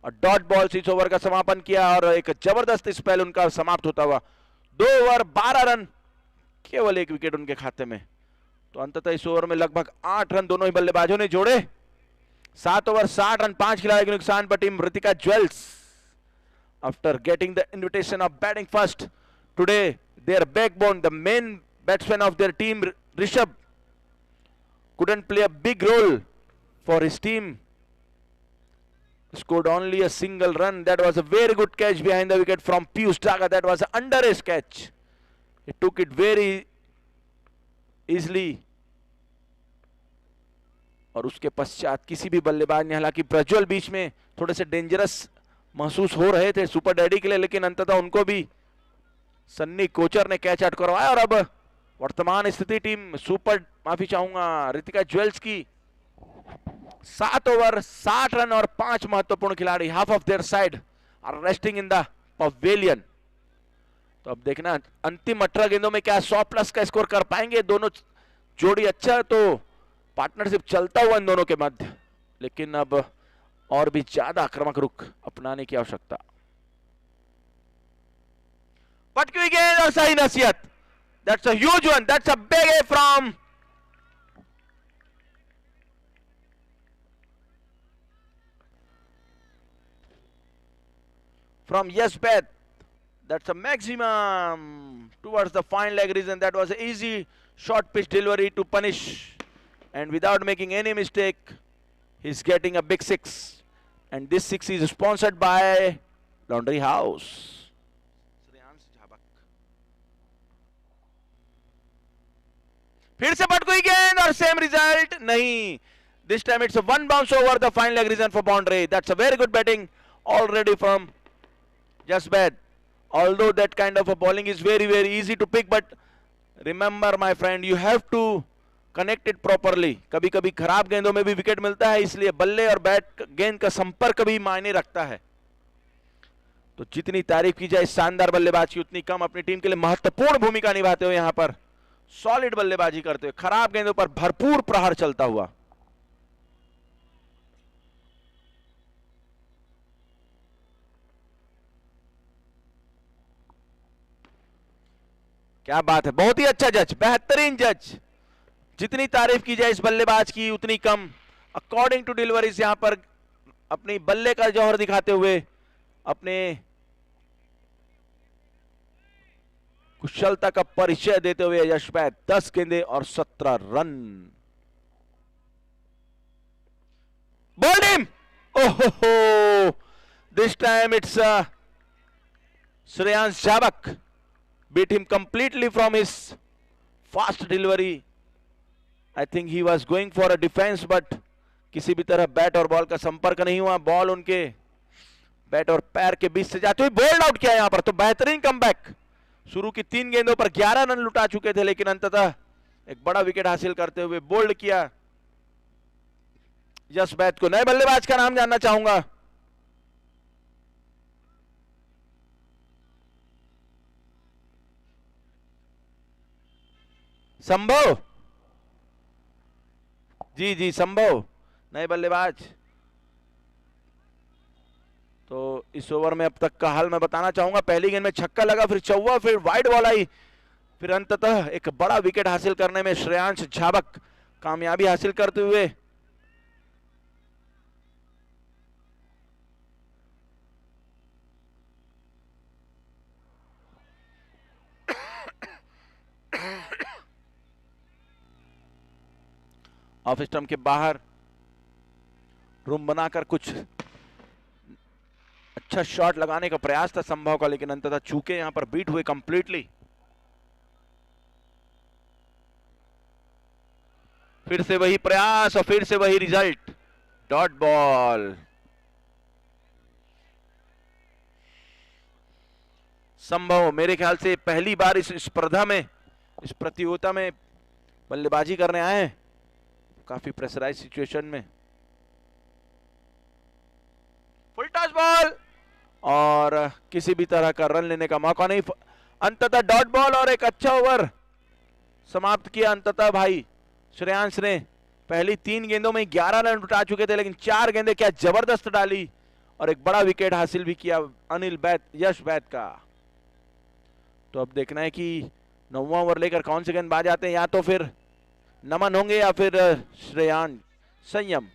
और डॉट बॉल से इस ओवर का समापन किया, और एक जबरदस्त स्पेल उनका समाप्त होता हुआ. 2 ओवर 12 रन, केवल 1 विकेट उनके खाते में. तो अंततः इस ओवर में लगभग 8 रन दोनों ही बल्लेबाजों ने जोड़े. 7 ओवर 60 रन 5 खिलाड़ियों के नुकसान पर team Ritika Jewels, after getting the invitation of batting first today, their backbone, the main batsman of their team, Rishabh, couldn't play a big role for his team. Scored only a single run. That was a very good catch behind the wicket from Piyush Daga. That was an under-edge catch. He took it very easily. और उसके पश्चात किसी भी बल्लेबाज ने, हालांकि प्रज्वल बीच में थोड़े से डेंजरस महसूस हो रहे थे सुपर डैडी के लिए, लेकिन अंततः उनको भी सन्नी कोचर ने कैच आउट करवाया. और अब वर्तमान स्थिति टीम माफी चाहूंगा ऋतिका ज्वेल्स की 7 ओवर 60 रन और 5 महत्वपूर्ण खिलाड़ी, half of their side are resting in the pavilion. तो अब देखना अंतिम 18 गेंदों में क्या 100+ का स्कोर कर पाएंगे दोनों जोड़ी. अच्छा तो पार्टनरशिप चलता हुआ इन दोनों के मध्य, लेकिन अब और भी ज्यादा आक्रामक रुख अपनाने की आवश्यकता. पटकी हुई गेंद और सही नसीहत. That's a huge one. That's a big A from Yesbeth. That's a maximum towards the fine leg region. That was an easy short pitch delivery to punish, and without making any mistake, he's getting a big 6. And this 6 is sponsored by Laundry House. फिर से पट गई गेंद और same result नहीं. This time it's 1 bounce over the fine leg region for boundary. That's a very good batting already from Jasbad. Although that kind of a bowling is very easy to pick, but remember my friend, you have to connect it properly. कभी कभी खराब गेंदों में भी wicket मिलता है, इसलिए बल्ले और बैट गेंद का संपर्क भी मायने रखता है. तो जितनी तारीफ की जाए शानदार बल्लेबाज की उतनी कम। अपनी टीम के लिए महत्वपूर्ण भूमिका निभाते हुए यहां पर सॉलिड बल्लेबाजी करते हुए, खराब गेंदों पर भरपूर प्रहार चलता हुआ। क्या बात है, बहुत ही अच्छा जज, बेहतरीन जज। जितनी तारीफ की जाए इस बल्लेबाज की उतनी कम। अकॉर्डिंग टू डिलीवरीज यहां पर अपनी बल्ले का जौहर दिखाते हुए, अपने कुशलता का परिचय देते हुए यश वैद 10 गेंदे और 17 रन। बॉल्ड हिम, ओहो, this time it's Shreyansh Jhabak beat him completely from his fast delivery. I think he was going for a defense, but किसी भी तरह बैट और बॉल का संपर्क नहीं हुआ। बॉल उनके बैट और पैर के बीच से जाते हुए बोल्ड आउट किया यहां पर। तो बेहतरीन कमबैक। शुरू की 3 गेंदों पर 11 रन लुटा चुके थे, लेकिन अंततः एक बड़ा विकेट हासिल करते हुए बोल्ड किया यश वैद को। नए बल्लेबाज का नाम जानना चाहूंगा। संभव, जी जी संभव, नए बल्लेबाज। तो इस ओवर में अब तक का हाल मैं बताना चाहूंगा। पहली गेंद में छक्का लगा, फिर चौवा, फिर वाइड बॉल आई, फिर अंततः एक बड़ा विकेट हासिल करने में श्रेयांश झाबक कामयाबी हासिल करते हुए ऑफ स्टंप के बाहर रूम बनाकर कुछ अच्छा शॉट लगाने का प्रयास था संभव का, लेकिन अंततः चूके यहां पर बीट हुए कंप्लीटली। फिर से वही प्रयास और फिर से वही रिजल्ट, डॉट बॉल। संभव मेरे ख्याल से पहली बार इस स्पर्धा में, इस प्रतियोगिता में बल्लेबाजी करने आए हैं, काफी प्रेशराइज सिचुएशन में। फुल टॉस बॉल और किसी भी तरह का रन लेने का मौका नहीं। अंततः डॉट बॉल और एक अच्छा ओवर समाप्त किया अंततः भाई श्रेयांश ने। पहली 3 गेंदों में 11 रन उठा चुके थे, लेकिन 4 गेंदें क्या जबरदस्त डाली और एक बड़ा विकेट हासिल भी किया अनिल वैद, यश वैद का। तो अब देखना है कि 9वां ओवर लेकर कौन से गेंदबाज आते हैं, या तो फिर नमन होंगे या फिर श्रेयांश संयम।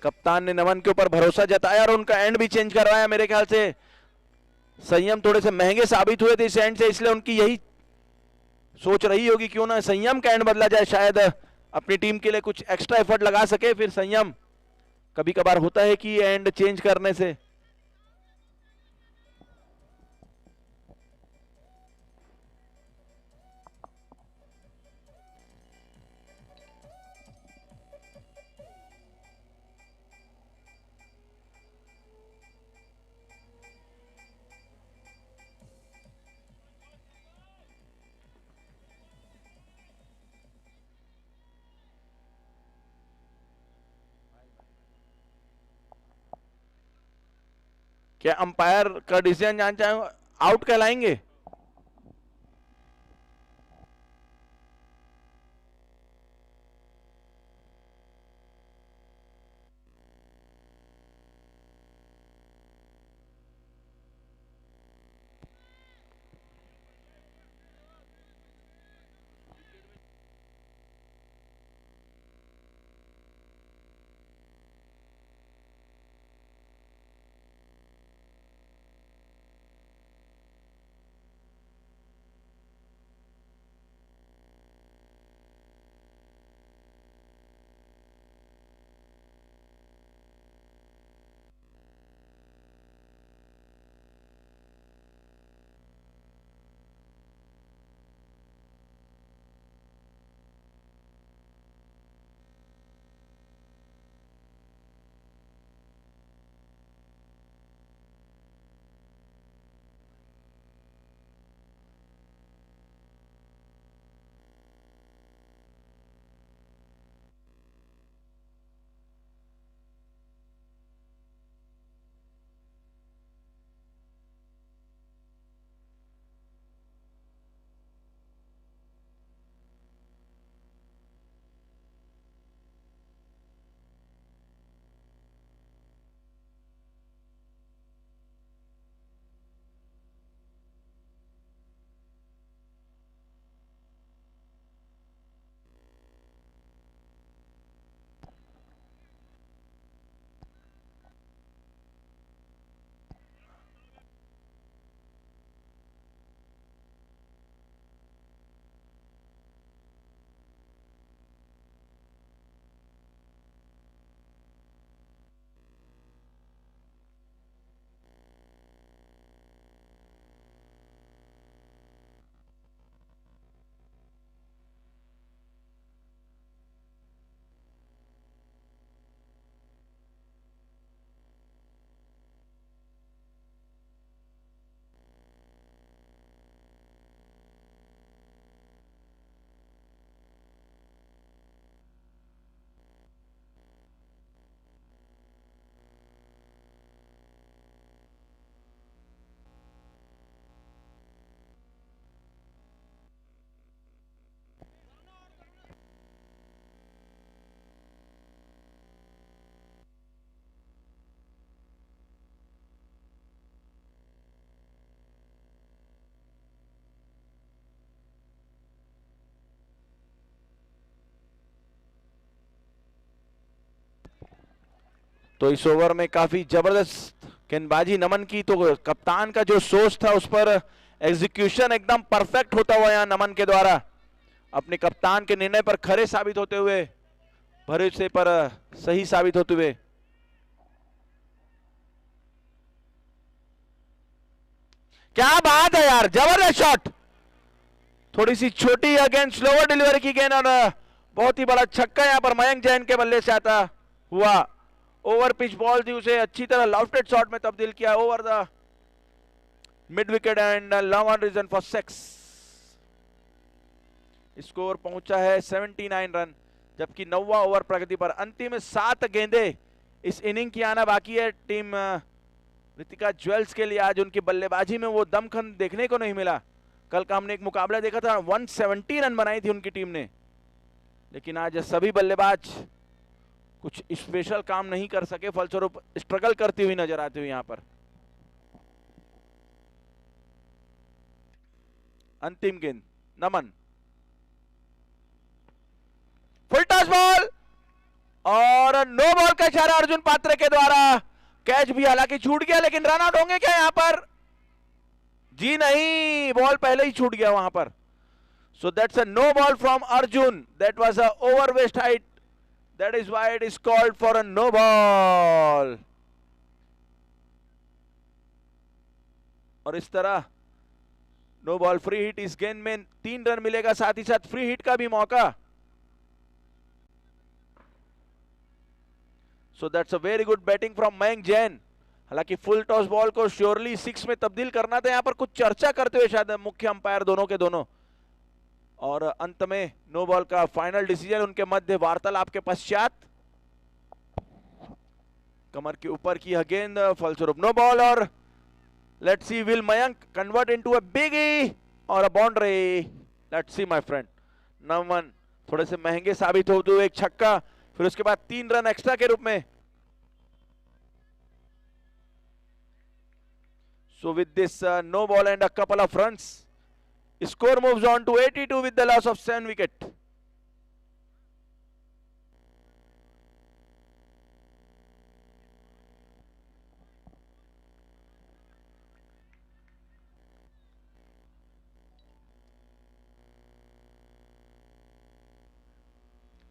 कप्तान ने नमन के ऊपर भरोसा जताया और उनका एंड भी चेंज करवाया। मेरे ख्याल से संयम थोड़े से महंगे साबित हुए थे इस एंड से, इसलिए उनकी यही सोच रही होगी क्यों ना संयम का एंड बदला जाए, शायद अपनी टीम के लिए कुछ एक्स्ट्रा एफर्ट लगा सके। फिर संयम, कभी कभार होता है कि एंड चेंज करने से क्या अंपायर का डिसीजन जान चाहे, आउट कहलाएंगे? तो इस ओवर में काफी जबरदस्त गेंदबाजी नमन की, तो कप्तान का जो सोच था उस पर एग्जीक्यूशन एकदम परफेक्ट होता हुआ यहाँ नमन के द्वारा, अपने कप्तान के निर्णय पर खरे साबित होते हुए, भरोसे पर सही साबित होते हुए। क्या बात है यार, जबरदस्त शॉट, थोड़ी सी छोटी अगेंस्ट स्लोवर डिलीवरी की गेंद, और बहुत ही बड़ा छक्का यहां पर मयंक जैन के बल्ले से आता हुआ। ओवर पिच बॉल थी, उसे अच्छी तरह लॉफ्टेड शॉट में तब्दील किया over the mid wicket and long on region for 6। Score पहुंचा है 79 रन, जबकि 9वां ओवर प्रगति पर। अंतिम 7 गेंदे इस इनिंग की आना बाकी है टीम रितिका ज्वेल्स के लिए। आज उनकी बल्लेबाजी में वो दमखम देखने को नहीं मिला। कल का हमने एक मुकाबला देखा था, 170 रन बनाई थी उनकी टीम ने, लेकिन आज सभी बल्लेबाज कुछ स्पेशल काम नहीं कर सके, फलस्वरूप स्ट्रगल करती हुई नजर आती हुई यहां पर। अंतिम गेंद नमन, फुल टॉस बॉल और नो बॉल का इशारा अर्जुन पात्रे के द्वारा। कैच भी हालांकि छूट गया, लेकिन रन आउट होंगे क्या यहां पर? जी नहीं, बॉल पहले ही छूट गया वहां पर। So that's a no ball from Arjun, that was a over waist height, that is why it is called for a no ball. और इस तरह नो बॉल फ्री हिट, इस गेंद में 3 रन मिलेगा, साथ ही साथ फ्री हिट का भी मौका। सो that's a very good batting from Mayank Jain. हालांकि फुल टॉस बॉल को श्योरली 6 में तब्दील करना था, यहां पर कुछ चर्चा करते हुए शायद मुख्य अंपायर दोनों के दोनों, और अंत में नो बॉल का फाइनल डिसीजन उनके मध्य वार्तालाप के पश्चात। कमर के ऊपर की यह गेंद, फलस्वरूप नो बॉल। और let's see, will Mayank convert into a biggie or a boundary? Let's see my friend. Naman थोड़े से महंगे साबित होते हुए एक छक्का, फिर उसके बाद 3 रन एक्स्ट्रा के रूप में। So with this no ball and a couple of runs, score moves on to 82 with the loss of 7 wicket.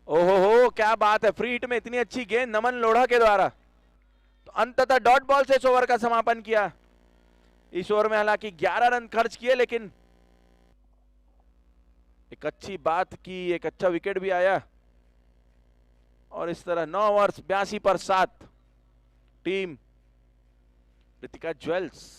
ओहो, क्या बात है, फ्री हिट में इतनी अच्छी गेंद नमन लोढ़ा के द्वारा। तो अंततः डॉट बॉल से इस ओवर का समापन किया। इस ओवर में हालांकि 11 रन खर्च किए, लेकिन एक अच्छी बात की, एक अच्छा विकेट भी आया। और इस तरह 9 ओवर्स 82 पर 7 टीम रितिका ज्वेल्स।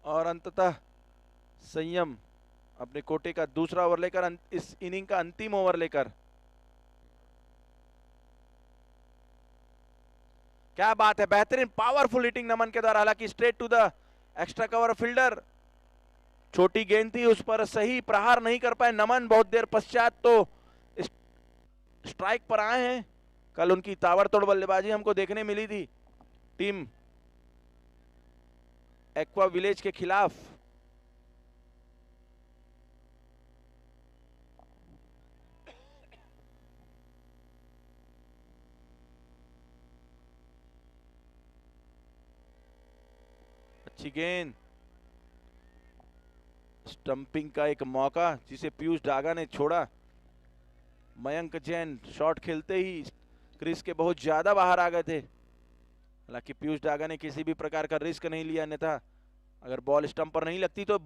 और अंततः संयम अपने कोटे का दूसरा ओवर लेकर, इस इनिंग का अंतिम ओवर लेकर। क्या बात है, बेहतरीन पावरफुल हिटिंग नमन के द्वारा, हालांकि straight to the extra cover fielder. छोटी गेंद थी, उस पर सही प्रहार नहीं कर पाए नमन। बहुत देर पश्चात तो स्ट्राइक पर आए हैं। कल उनकी ताबड़तोड़ बल्लेबाजी हमको देखने मिली थी टीम एक्वा विलेज के खिलाफ। अच्छी गेंद, स्टंपिंग का एक मौका जिसे पीयूष डागा ने छोड़ा। मयंक जैन शॉट खेलते ही क्रीज के बहुत ज्यादा बाहर आ गए थे, हालांकि पीयूष डागा ने किसी भी प्रकार का रिस्क नहीं लिया, अन्यथा अगर बॉल स्टंप पर नहीं लगती तो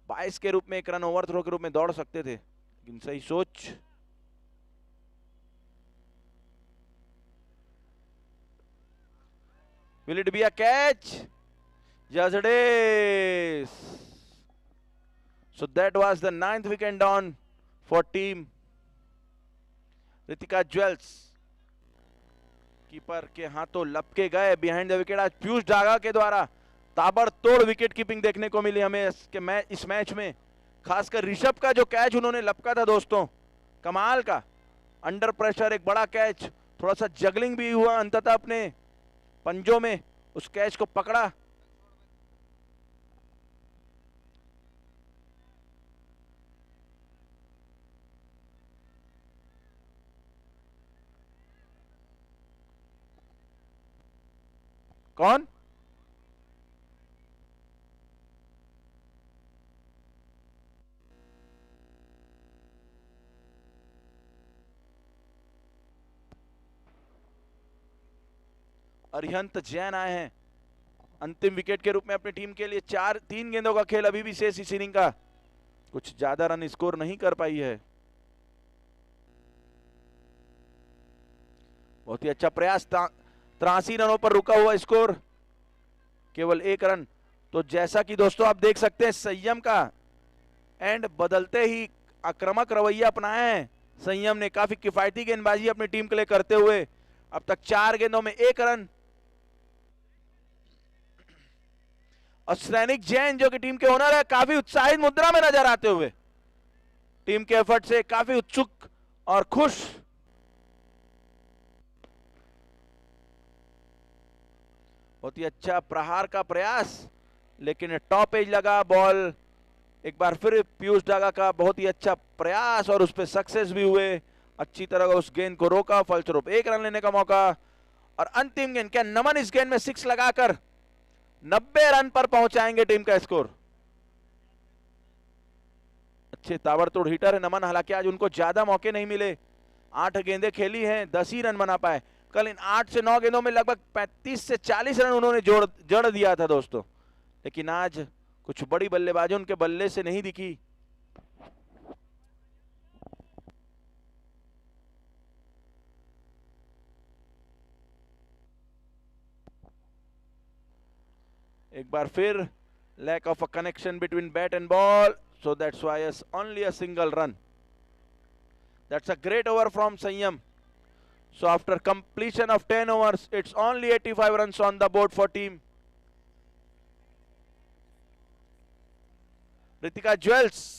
22 के रूप में एक रन ओवर थ्रो के रूप में दौड़ सकते थे, लेकिन सही सोच। Will it be a catch? Yes, it is. So that was the 9th wicket down for team Ritika jewels. Keeper के हाथों लपके गए बिहाइंड द विकेट। आज पीयूष डागा के द्वारा ताबड़तोड़ विकेट कीपिंग देखने को मिली हमें इस मैच में। खासकर ऋषभ का जो कैच उन्होंने लपका था दोस्तों, कमाल का। अंडर प्रेशर एक बड़ा कैच, थोड़ा सा जगलिंग भी हुआ, अंततः अपने पंजों में उस कैच को पकड़ा। कौन? अरिहंत जैन आए हैं अंतिम विकेट के रूप में अपनी टीम के लिए। 3 गेंदों का खेल अभी भी शेष इस इनिंग का, कुछ ज्यादा रन स्कोर नहीं कर पाई है। बहुत ही अच्छा प्रयास, 83 रनों पर रुका हुआ स्कोर, केवल 1 रन। तो जैसा कि दोस्तों आप देख सकते हैं संयम का एंड बदलते ही आक्रामक रवैया अपनाया है संयम ने, काफी किफायती गेंदबाजी अपनी टीम के लिए करते हुए अब तक 4 गेंदों में 1 रन। और सैनिक जैन जो कि टीम के ओनर है, काफी उत्साहित मुद्रा में नजर आते हुए, टीम के एफर्ट से काफी उत्सुक और खुश। बहुत ही अच्छा प्रहार का प्रयास, लेकिन टॉप एज लगा बॉल। एक बार फिर पीयूष डागा का बहुत ही अच्छा प्रयास और उस पर सक्सेस भी हुए, अच्छी तरह उस गेंद को रोका, फलस्वरूप 1 रन लेने का मौका। और अंतिम गेंद, क्या नमन इस गेंद में 6 लगाकर 90 रन पर पहुंचाएंगे टीम का स्कोर। अच्छे ताबड़तोड़ हिटर है नमन, हालांकि आज उनको ज्यादा मौके नहीं मिले, 8 गेंदें खेली हैं, 10 ही रन बना पाए। कल इन 8 से 9 गेंदों में लगभग 35 से 40 रन उन्होंने जड़ दिया था दोस्तों, लेकिन आज कुछ बड़ी बल्लेबाजी उनके बल्ले से नहीं दिखी। एक बार फिर lack of a connection between bat and ball, so that's why it's only a single run. That's a great over from Sanyam. So after completion of 10 overs, it's only 85 runs on the board for team Ritika Jewels.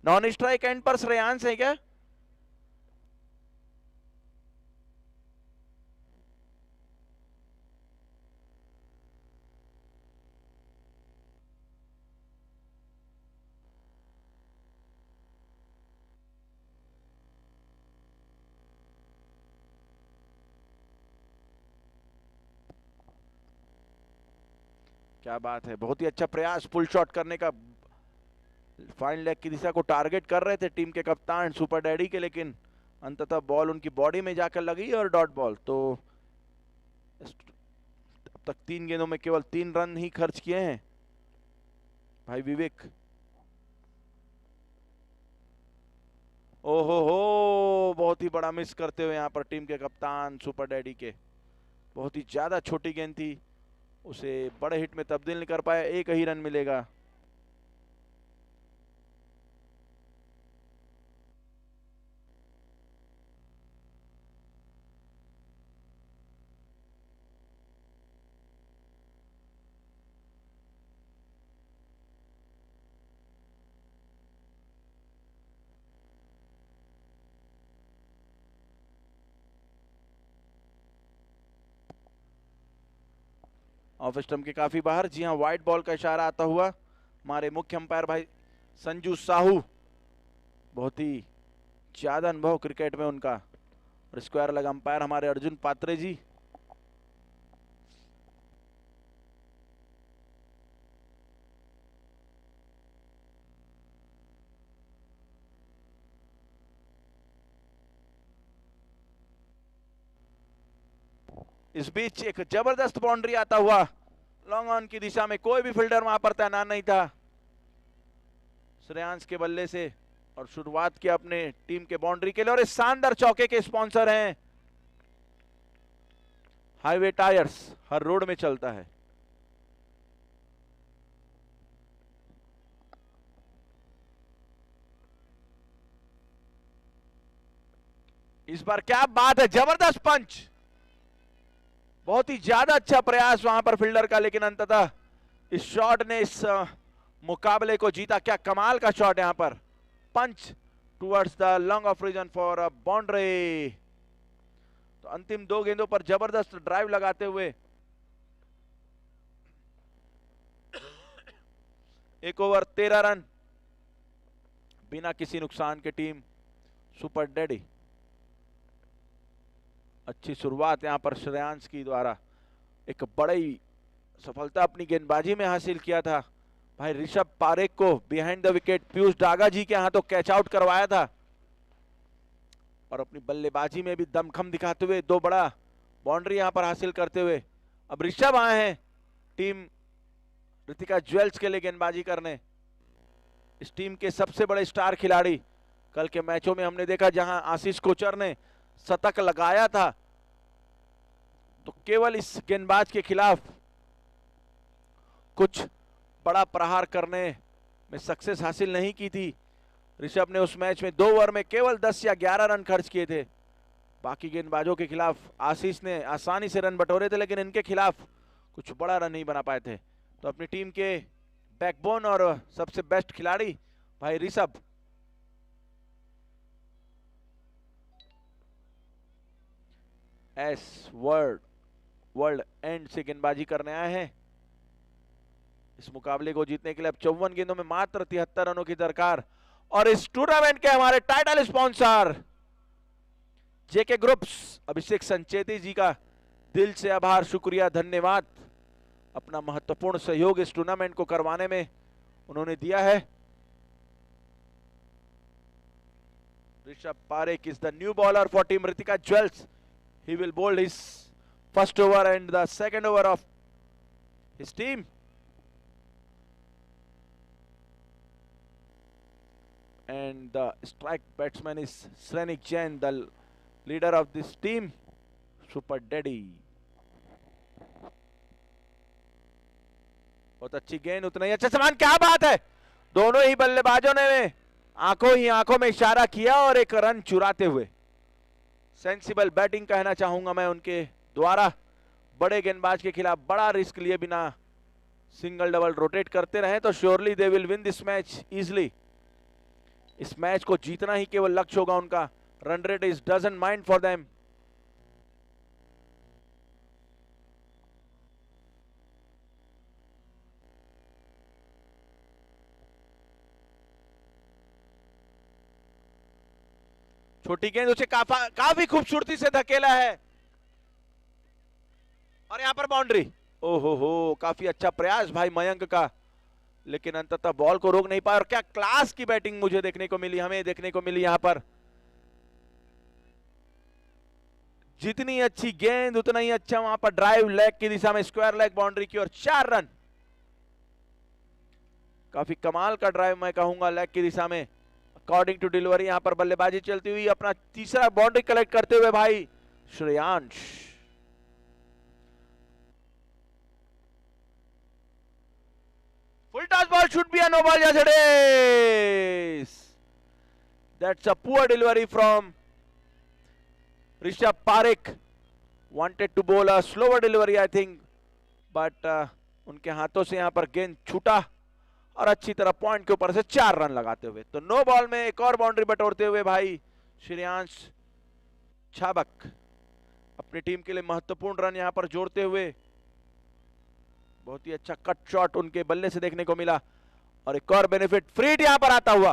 Non strike and पर श्रेयांश है क्या? क्या बात है, बहुत ही अच्छा प्रयास पुल शॉट करने का। फाइन लेग की दिशा को टारगेट कर रहे थे टीम के कप्तान सुपर डैडी के, लेकिन अंततः बॉल उनकी बॉडी में जाकर लगी और डॉट बॉल। तो अब तक 3 गेंदों में केवल 3 रन ही खर्च किए हैं भाई विवेक। ओहो हो, बहुत ही बड़ा मिस करते हुए यहाँ पर टीम के कप्तान सुपर डैडी के। बहुत ही ज्यादा छोटी गेंद थी, उसे बड़े हिट में तब्दील नहीं कर पाया। 1 ही रन मिलेगा। ऑफ स्टंप के काफी बाहर। जी हां, वाइड बॉल का इशारा आता हुआ हमारे मुख्य अंपायर भाई संजू साहू। बहुत ही ज्यादा अनुभव क्रिकेट में उनका। और स्क्वायर लग अंपायर हमारे अर्जुन पात्रे जी। इस बीच एक जबरदस्त बाउंड्री आता हुआ लॉन्ग ऑन की दिशा में। कोई भी फील्डर वहां पर तैनात नहीं था। श्रेयांश के बल्ले से और शुरुआत किया अपने टीम के बाउंड्री के लिए। और इस शानदार चौके के स्पॉन्सर हैं हाईवे टायर्स, हर रोड में चलता है। इस बार क्या बात है, जबरदस्त पंच। बहुत ही ज्यादा अच्छा प्रयास वहां पर फील्डर का, लेकिन अंततः इस शॉट ने इस मुकाबले को जीता। क्या कमाल का शॉट यहां पर। Punch towards the long off region for a boundary. तो अंतिम 2 गेंदों पर जबरदस्त ड्राइव लगाते हुए 1 ओवर 13 रन बिना किसी नुकसान के टीम सुपर डैडी। अच्छी शुरुआत यहां पर श्रेयांश की द्वारा। एक बड़ी सफलता अपनी गेंदबाजी में हासिल किया था भाई ऋषभ पारेख को behind the wicket Piyush Daga ji के हाथों कैच आउट करवाया था। और अपनी बल्लेबाजी में भी दमखम दिखाते हुए 2 बड़ा बाउंड्री यहां पर हासिल करते हुए अब ऋषभ आए हैं टीम ऋतिका ज्वेल्स के लिए गेंदबाजी करने। इस टीम के सबसे बड़े स्टार खिलाड़ी। कल के मैचों में हमने देखा जहां आशीष कोचर ने शतक लगाया था, तो केवल इस गेंदबाज के खिलाफ कुछ बड़ा प्रहार करने में सक्सेस हासिल नहीं की थी। ऋषभ ने उस मैच में 2 ओवर में केवल 10 या 11 रन खर्च किए थे। बाकी गेंदबाजों के खिलाफ आशीष ने आसानी से रन बटोरे थे, लेकिन इनके खिलाफ कुछ बड़ा रन नहीं बना पाए थे। तो अपनी टीम के बैकबोन और सबसे बेस्ट खिलाड़ी भाई ऋषभ वर्ल्ड एंड से गेंदबाजी करने आए हैं। इस मुकाबले को जीतने के लिए अब 54 गेंदों में मात्र 73 रनों की दरकार। और इस टूर्नामेंट के हमारे टाइटल स्पॉन्सर जेके ग्रुप्स, अभिषेक संचेती जी का दिल से आभार, शुक्रिया, धन्यवाद। अपना महत्वपूर्ण सहयोग इस टूर्नामेंट को करवाने में उन्होंने दिया है। Rishabh Parekh is the new bowler for team Ritika jewels. He will bowl his first over and the second over of his team. And the strike batsman is Srenik Jain, the leader of this team, Super Daddy. बहुत अच्छी गेंद, उतना ही अच्छा समान. क्या बात है, दोनों ही बल्लेबाजों ने आंखों में इशारा किया और एक रन चुराते हुए सेंसिबल बैटिंग कहना चाहूंगा मैं उनके द्वारा. बड़े गेंदबाज के खिलाफ बड़ा रिस्क लिए बिना सिंगल डबल रोटेट करते रहे तो surely they will win this match easily. इस मैच को जीतना ही केवल लक्ष्य होगा उनका। Run rate is doesn't mind for them. छोटी गेंद उसे काफी खूबसूरती से धकेला है और यहां पर बाउंड्री। ओहो हो, काफी अच्छा प्रयास भाई मयंक का, लेकिन अंततः बॉल को रोक नहीं पाया। और क्या क्लास की बैटिंग मुझे देखने को मिली, हमें देखने को मिली यहां पर। जितनी अच्छी गेंद उतना ही अच्छा वहां पर ड्राइव लेग की दिशा में, स्क्वायर लेग बाउंड्री की ओर 4 रन। काफी कमाल का ड्राइव मैं कहूंगा लेग की दिशा में। अकॉर्डिंग टू डिलीवरी यहां पर बल्लेबाजी चलती हुई, अपना तीसरा बाउंड्री कलेक्ट करते हुए भाई Shreyansh. Full toss ball should be a no ball. Yes, it is. That's a poor delivery from Rishabh Parekh. Wanted to bowl a slower delivery, I think, but उनके हाथों से यहाँ पर गेंद छूटा और अच्छी तरह पॉइंट के ऊपर से 4 रन लगाते हुए, तो नो बॉल में एक और बाउंड्री बटोरते हुए भाई श्रेयांश छाबक अपनी टीम के लिए महत्वपूर्ण रन यहाँ पर जोड़ते हुए। बहुत ही अच्छा कट शॉट उनके बल्ले से देखने को मिला और एक और बेनिफिट फ्री हिट यहां पर आता हुआ।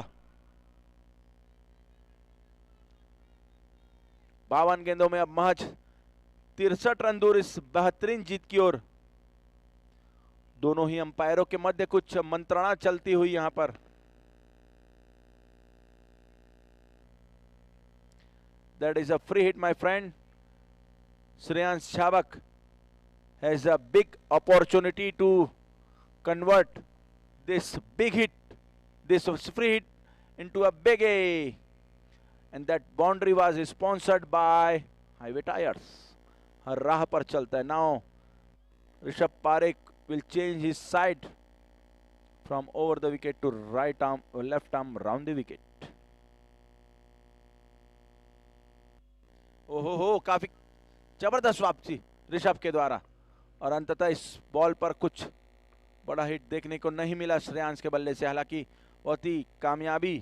52 गेंदों में अब महज 63 रन दूर इस बेहतरीन जीत की ओर। दोनों ही अंपायरों के मध्य कुछ मंत्रणा चलती हुई यहां पर। That is a free hit my friend. Shreyansh Chhabak has a big opportunity to convert this big hit, this free hit, into a big A, and that boundary was sponsored by Highway Tires. हर राह पर चलता है। Now Rishabh Parekh will change his side from over the wicket to right arm or left arm round the wicket. ओहो हो, काफी जबरदस्त वापसी ऋषभ के द्वारा और अंततः इस बॉल पर कुछ बड़ा हिट देखने को नहीं मिला श्रेयांश के बल्ले से। हालांकि बहुत ही कामयाबी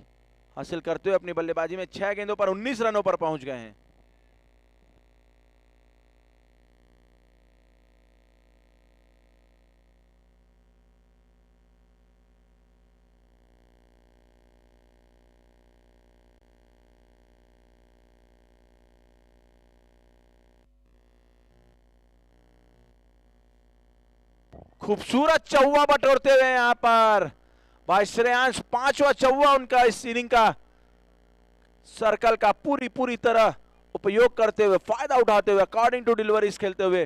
हासिल करते हुए अपनी बल्लेबाजी में 6 गेंदों पर 19 रनों पर पहुंच गए हैं। खूबसूरत चौवा बटोरते हुए यहां पर भाई श्रेयांश, 5वां चौवा उनका इस इनिंग का, सर्कल का पूरी तरह उपयोग करते हुए, फायदा उठाते हुए, अकॉर्डिंग टू डिलीवरीज खेलते हुए।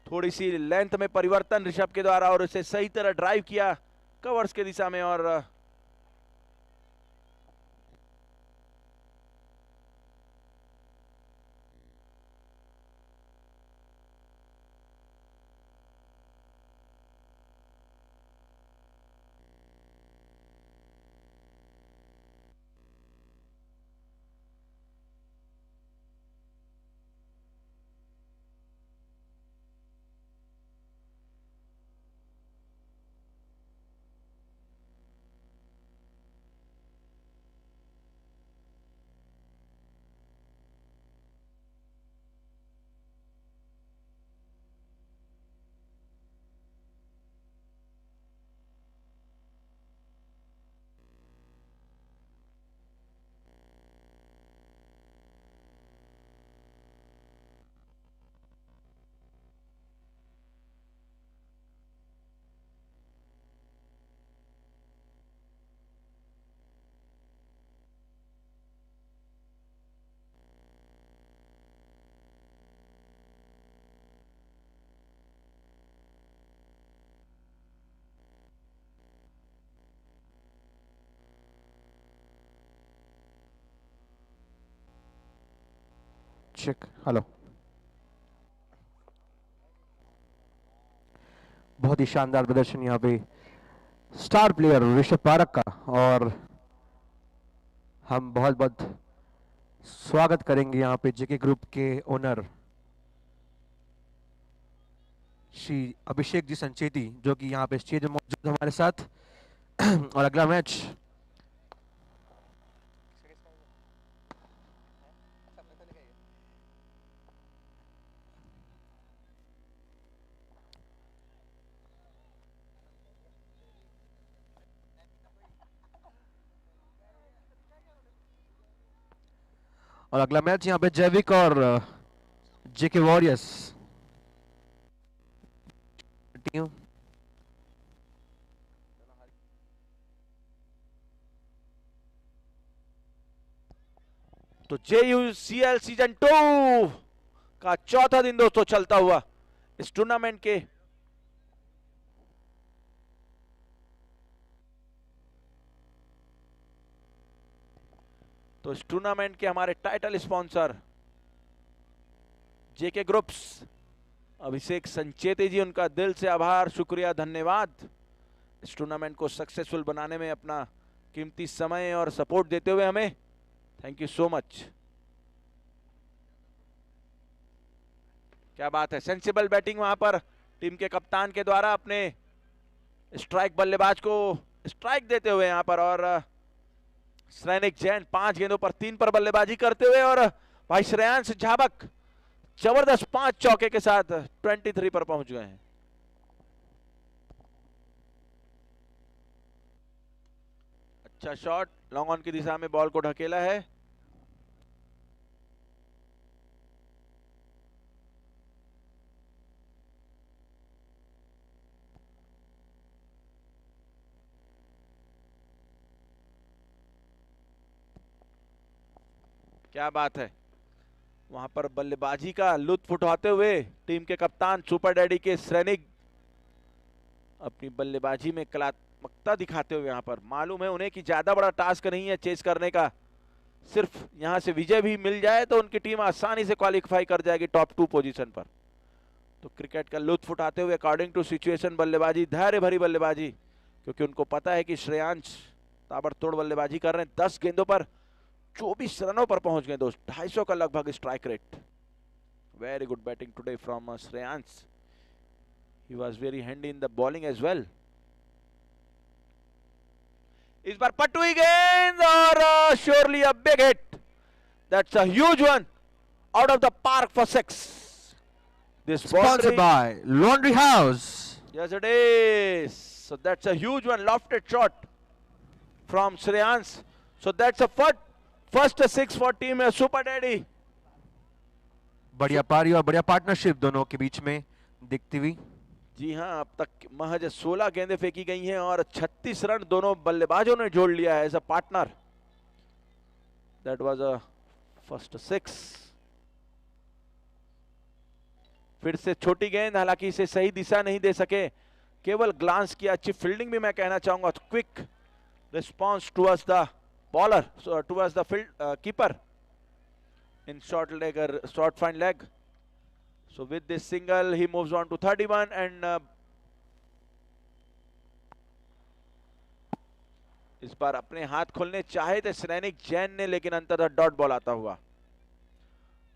थोड़ी सी लेंथ में परिवर्तन ऋषभ के द्वारा और उसे सही तरह ड्राइव किया कवर्स के दिशा में और चेक। हेलो। बहुत ही शानदार प्रदर्शन यहाँ पे स्टार प्लेयर ऋषभ पारक का, और हम बहुत बहुत स्वागत करेंगे यहाँ पे जेके ग्रुप के ओनर श्री अभिषेक जी संचेती, जो कि यहाँ पे स्टेज में मौजूद हमारे साथ। और अगला मैच और अगला मैच यहाँ पे जैविक और जेके वॉरियर्स टीम। तो JUCL सीजन 2 का चौथा दिन दोस्तों चलता हुआ इस टूर्नामेंट के तो इस टूर्नामेंट के हमारे टाइटल स्पॉन्सर जेके ग्रुप्स, अभिषेक संचेती जी, उनका दिल से आभार, शुक्रिया, धन्यवाद। इस टूर्नामेंट को सक्सेसफुल बनाने में अपना कीमती समय और सपोर्ट देते हुए हमें थैंक यू सो मच। क्या बात है, सेंसिबल बैटिंग वहां पर टीम के कप्तान के द्वारा अपने स्ट्राइक बल्लेबाज को स्ट्राइक देते हुए यहां पर, और श्रेनिक जैन 5 गेंदों पर 3 पर बल्लेबाजी करते हुए, और भाई श्रेयांश झाबक जबरदस्त 5 चौके के साथ 23 पर पहुंच गए हैं। अच्छा शॉट, लॉन्ग ऑन की दिशा में बॉल को ढकेला है। क्या बात है, वहां पर बल्लेबाजी का लुत्फ उठाते हुए टीम के कप्तान सुपर डैडी के श्रेनिक अपनी बल्लेबाजी में कलात्मकता दिखाते हुए यहां पर, मालूम है उन्हें कि ज्यादा बड़ा टास्क नहीं है चेस करने का, सिर्फ यहां से विजय भी मिल जाए तो उनकी टीम आसानी से क्वालिफाई कर जाएगी टॉप 2 पोजीशन पर। तो क्रिकेट का लुत्फ उठाते हुए अकॉर्डिंग टू सिचुएशन बल्लेबाजी, धैर्य भरी बल्लेबाजी, क्योंकि उनको पता है कि श्रेयांश ताबड़तोड़ बल्लेबाजी कर रहे हैं। 10 गेंदों पर 24 रनों पर पहुंच गए दोस्त, 250 का लगभग strike rate. Very good batting today from Shreyansh, he was very handy in the bowling as well. इस बार पट हुई गेंद और surely a big hit, that's a huge one out of the park for 6। This Sponsored by Laundry House. Yes it is, so that's a huge one, lofted shot from Shreyansh, so that's a first 6 for team Super Daddy. बढ़िया पारी और बढ़िया partnership दोनों के बीच में दिखती हुई। जी हां, अब तक महज 16 गेंदें फेंकी गई हैं और 36 रन दोनों बल्लेबाजों ने जोड़ लिया है as a partner. That was a first 6। फिर से छोटी गेंद, हालांकि इसे सही दिशा नहीं दे सके, केवल ग्लांस किया। अच्छी फील्डिंग भी मैं कहना चाहूंगा, quick response towards the bowler, towards the field keeper in short fine leg. So with this single he moves on to 31 and इस बार अपने हाथ खोलने चाहे थे श्रेनिक जैन ने, लेकिन अंततः डॉट बॉल आता हुआ।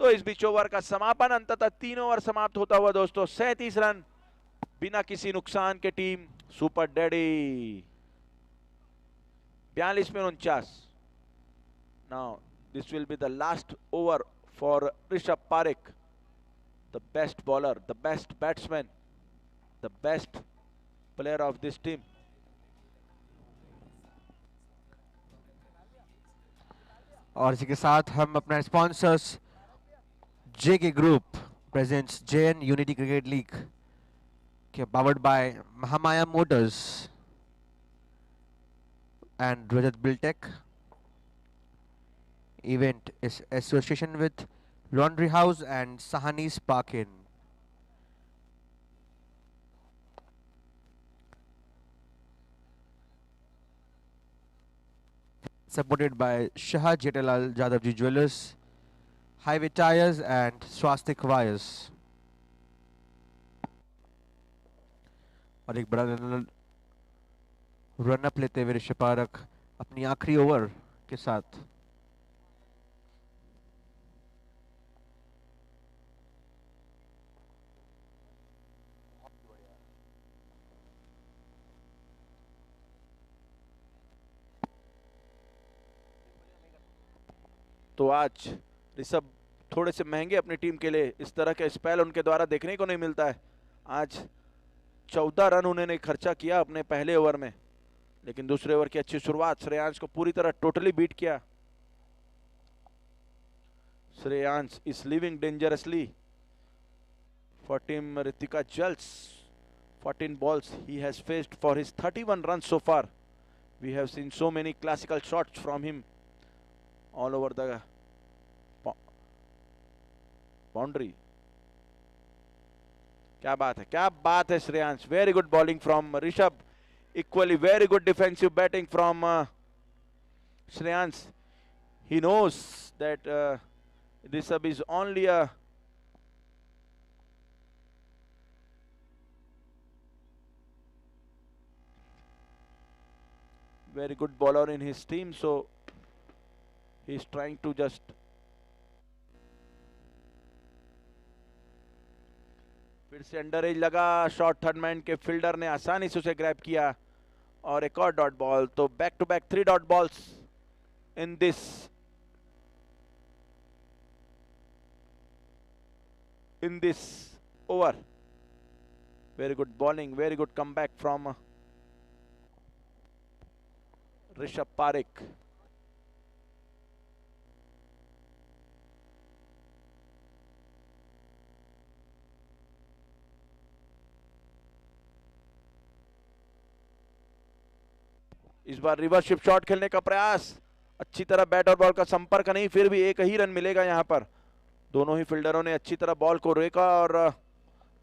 तो इस बीच ओवर का समापन, अंततः 3 ओवर समाप्त होता हुआ दोस्तों 37 रन बिना किसी नुकसान के टीम सुपर डैडी 42 में 49। Now this will be the last over for Rishabh Parekh, the best bowler, the best batsman, the best player of this team. और इसी के साथ हम अपना sponsors JK group presents JN unity cricket league के powered by Mahamaya motors and Rajat Biltech event is association with Laundry House and Sahani's Park Inn. Supported by Shah Jetalal Jadavji Jewelers, Highway Tires and Swastik Wires. और एक बड़ा run up लेते हुए Rishabh park अपनी आखिरी over के साथ। तो आज ऋषभ थोड़े से महंगे अपनी टीम के लिए, इस तरह का स्पेल उनके द्वारा देखने को नहीं मिलता है। आज 14 रन उन्होंने खर्चा किया अपने पहले ओवर में, लेकिन दूसरे ओवर की अच्छी शुरुआत, श्रेयांश को पूरी तरह टोटली बीट किया। Shreyans is leaving dangerously for team Ritika Jewels. 14 balls he has faced for his 31 runs so far. We have seen so many classical shots from him all over the boundary. क्या बात है Shreyansh. Very good bowling from Rishabh. Equally very good defensive batting from Shreyansh. He knows that Rishabh is only a very good bowler in his team, so he's trying to just फिर से under edge लगा. Short third man के fielder ने आसानी से उसे grab किया और एक और डॉट बॉल. तो back to back 3 dot balls in this over. Very good bowling, very good comeback from Rishabh Parekh. इस बार रिवर्स शिफ्ट शॉट खेलने का प्रयास. अच्छी तरह बैट और बॉल का संपर्क नहीं, फिर भी एक ही रन मिलेगा यहां पर. दोनों ही फील्डरों ने अच्छी तरह बॉल को रोका और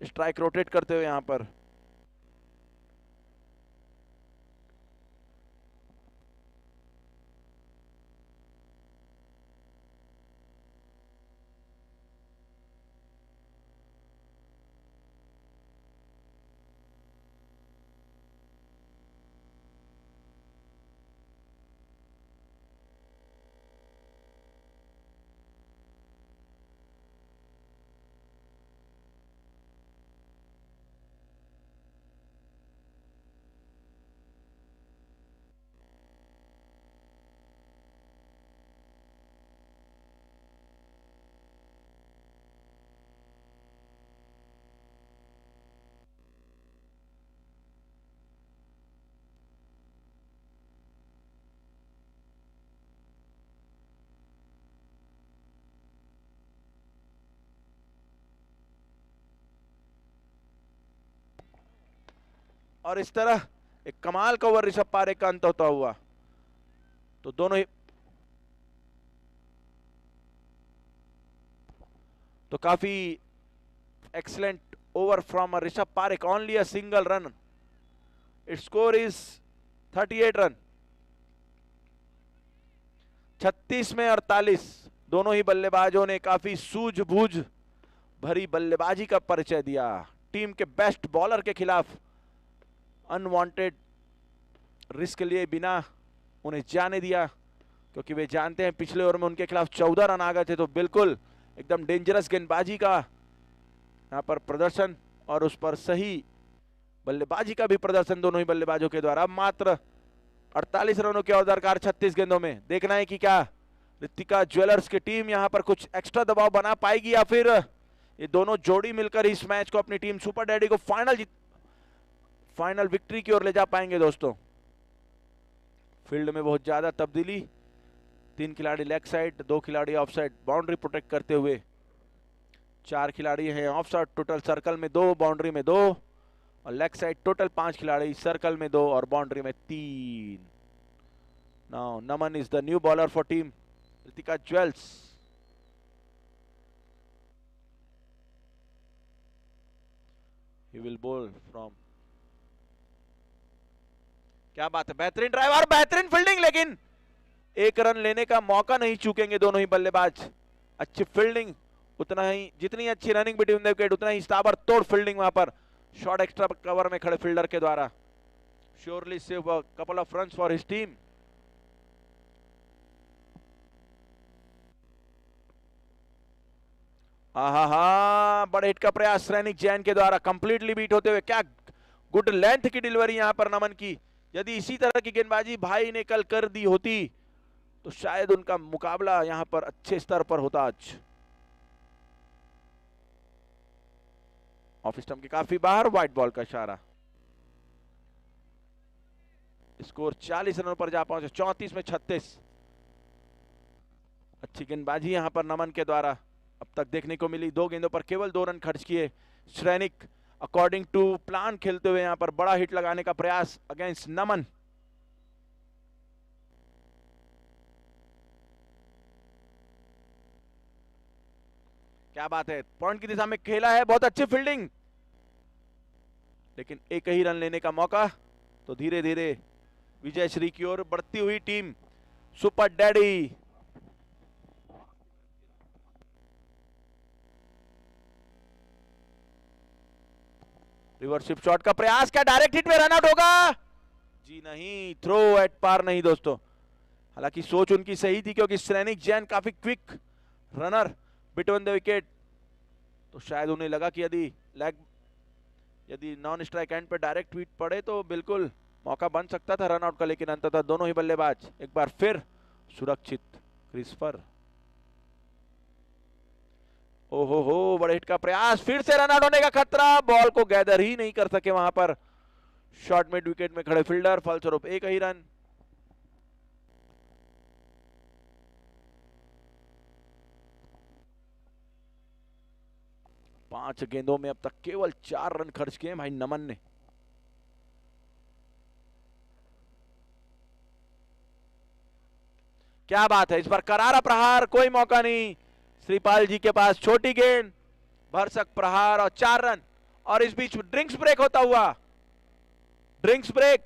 स्ट्राइक रोटेट करते हुए यहां पर और इस तरह एक कमाल का ओवर ऋषभ पारेख का अंत होता हुआ. तो दोनों ही तो काफी excellent over from Rishabh Parekh. Only a single run. It's score is 38 run. 36 में 48. दोनों ही बल्लेबाजों ने काफी सूझबूझ भरी बल्लेबाजी का परिचय दिया. टीम के बेस्ट बॉलर के खिलाफ अनवांटेड रिस्क लिए बिना उन्हें जाने दिया, क्योंकि वे जानते हैं पिछले ओवर में उनके खिलाफ 14 रन आ गए थे. तो बिल्कुल एकदम डेंजरस गेंदबाजी का यहां पर प्रदर्शन और उस पर सही बल्लेबाजी का भी प्रदर्शन दोनों ही बल्लेबाजों के द्वारा. मात्र 48 रनों के दरकार 36 गेंदों में. देखना है कि क्या रितिका ज्वेलर्स की टीम यहां पर कुछ एक्स्ट्रा दबाव बना पाएगी या फिर ये दोनों जोड़ी मिलकर इस मैच को अपनी टीम सुपर डैडी को फाइनल विक्ट्री की ओर ले जा पाएंगे. दोस्तों फील्ड में बहुत ज्यादा तब्दीली. 3 खिलाड़ी लेग साइड, 2 खिलाड़ी ऑफ साइड बाउंड्री प्रोटेक्ट करते हुए. 4 खिलाड़ी हैं ऑफ साइड. टोटल सर्कल में 2, बाउंड्री में 2 और लेग साइड टोटल 5 खिलाड़ी. सर्कल में 2 और बाउंड्री में 3. Now Naman is the new bowler for team Ritika jewels. He will ball from. क्या बात है, बेहतरीन ड्राइव और बेहतरीन फील्डिंग, लेकिन 1 रन लेने का मौका नहीं चूकेंगे दोनों ही बल्लेबाज. अच्छी फील्डिंग, उतना ही जितनी अच्छी रनिंग बिटवीन द विकेट उतना ही ताबड़तोड़ फील्डिंग वहां पर शॉर्ट एक्स्ट्रा कवर में खड़े फील्डर के द्वारा. Surely save a couple of runs for his team. आहा, बड़े हिट का प्रयास सैनिक जैन के द्वारा कंप्लीटली बीट होते हुए. क्या गुड लेंथ की डिलीवरी यहां पर नमन की. यदि इसी तरह की गेंदबाजी भाई ने कल कर दी होती तो शायद उनका मुकाबला यहां पर अच्छे स्तर पर होता आज. ऑफ स्टंप के काफी बाहर, व्हाइट बॉल का इशारा. स्कोर 40 रनों पर जा पहुंचे. 34 में 36. अच्छी गेंदबाजी यहां पर नमन के द्वारा अब तक देखने को मिली। 2 गेंदों पर केवल 2 रन खर्च किए श्रेनिक। अकॉर्डिंग टू प्लान खेलते हुए यहां पर बड़ा हिट लगाने का प्रयास अगेंस्ट नमन। क्या बात है, पॉइंट की दिशा में खेला है, बहुत अच्छी फील्डिंग, लेकिन एक ही रन लेने का मौका। तो धीरे धीरे विजय श्री की ओर बढ़ती हुई टीम सुपर डैडी। रिवर्सिप शॉट का प्रयास, क्या डायरेक्ट हिट में रन आउट होगा? जी नहीं, थ्रो एट पार नहीं दोस्तों। हालांकि सोच उनकी सही थी क्योंकि सैनिक जैन काफी quick runner between the wicket, तो शायद उन्हें लगा कि यदि नॉन स्ट्राइक एंड पे डायरेक्ट हिट पड़े तो बिल्कुल मौका बन सकता था रन आउट का, लेकिन अंततः दोनों ही बल्लेबाज एक बार फिर सुरक्षित क्रीज पर। ओहो हो, बड़े हिट का प्रयास, फिर से रन आउट होने का खतरा, बॉल को गैदर ही नहीं कर सके वहां पर शॉर्ट मिड विकेट में खड़े फील्डर, फलस्वरूप एक ही रन। पांच गेंदों में अब तक केवल 4 रन खर्च किए भाई नमन ने। क्या बात है, इस पर करारा प्रहार, कोई मौका नहीं। श्रीपाल जी के पास छोटी गेंद, भरसक प्रहार और 4 रन। और इस बीच ड्रिंक्स ब्रेक होता हुआ, drinks break.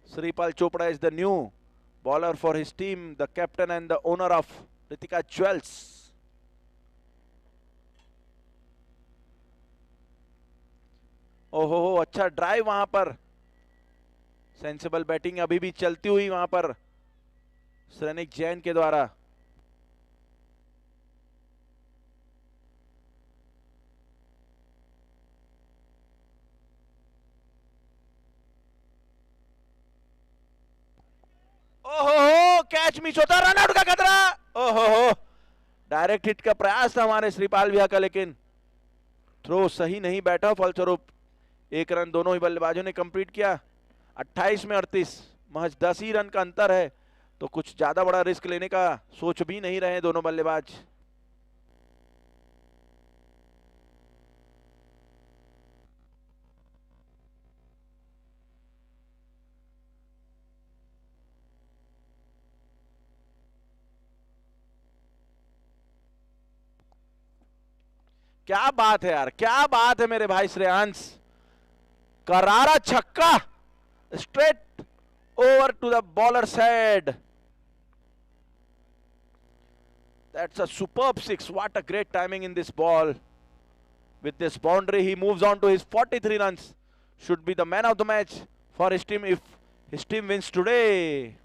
Sripal Chopra is the new bowler for his team, the captain and the owner of Ritika Jewels. ओहो हो, अच्छा ड्राइव वहां पर, सेंसिबल बैटिंग अभी भी चलती हुई वहां पर श्रेनिक जैन के द्वारा। ओहो, कैच मिस होता, रन आउट का खतरा। ओहो हो, डायरेक्ट हिट का प्रयास था हमारे श्रीपाल भैया का, लेकिन थ्रो सही नहीं बैठा, फलस्वरूप एक रन दोनों ही बल्लेबाजों ने कंप्लीट किया। 28 में 38, महज 10 ही रन का अंतर है, तो कुछ ज्यादा बड़ा रिस्क लेने का सोच भी नहीं रहे दोनों बल्लेबाज। क्या बात है यार, क्या बात है मेरे भाई श्रेयांश, करारा छक्का, straight over to the bowler's head. That's a superb six. What a great timing in this ball. With this boundary, he moves on to his 43 runs. Should be the man of the match for his team if his team wins today.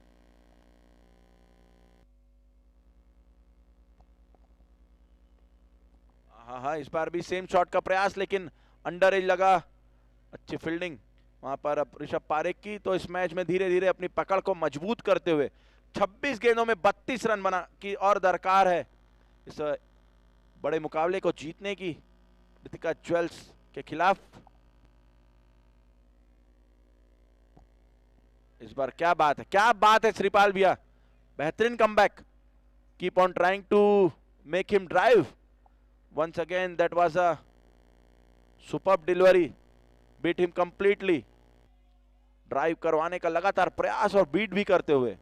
हाँ, इस बार भी same shot का प्रयास, लेकिन under edge लगा। अच्छी fielding वहां पर अब ऋषभ पारेख की, तो इस मैच में धीरे धीरे अपनी पकड़ को मजबूत करते हुए 26 गेंदों में 32 रन बना की और दरकार है इस बड़े मुकाबले को जीतने की रितिका ज्वेल्स के खिलाफ। इस बार क्या बात है, क्या बात है श्रीपाल भैया, बेहतरीन comeback, keep on trying to make him drive once again. That was a superb delivery, beat him completely. Drive करवाने का लगातार प्रयास और बीट भी करते हुए।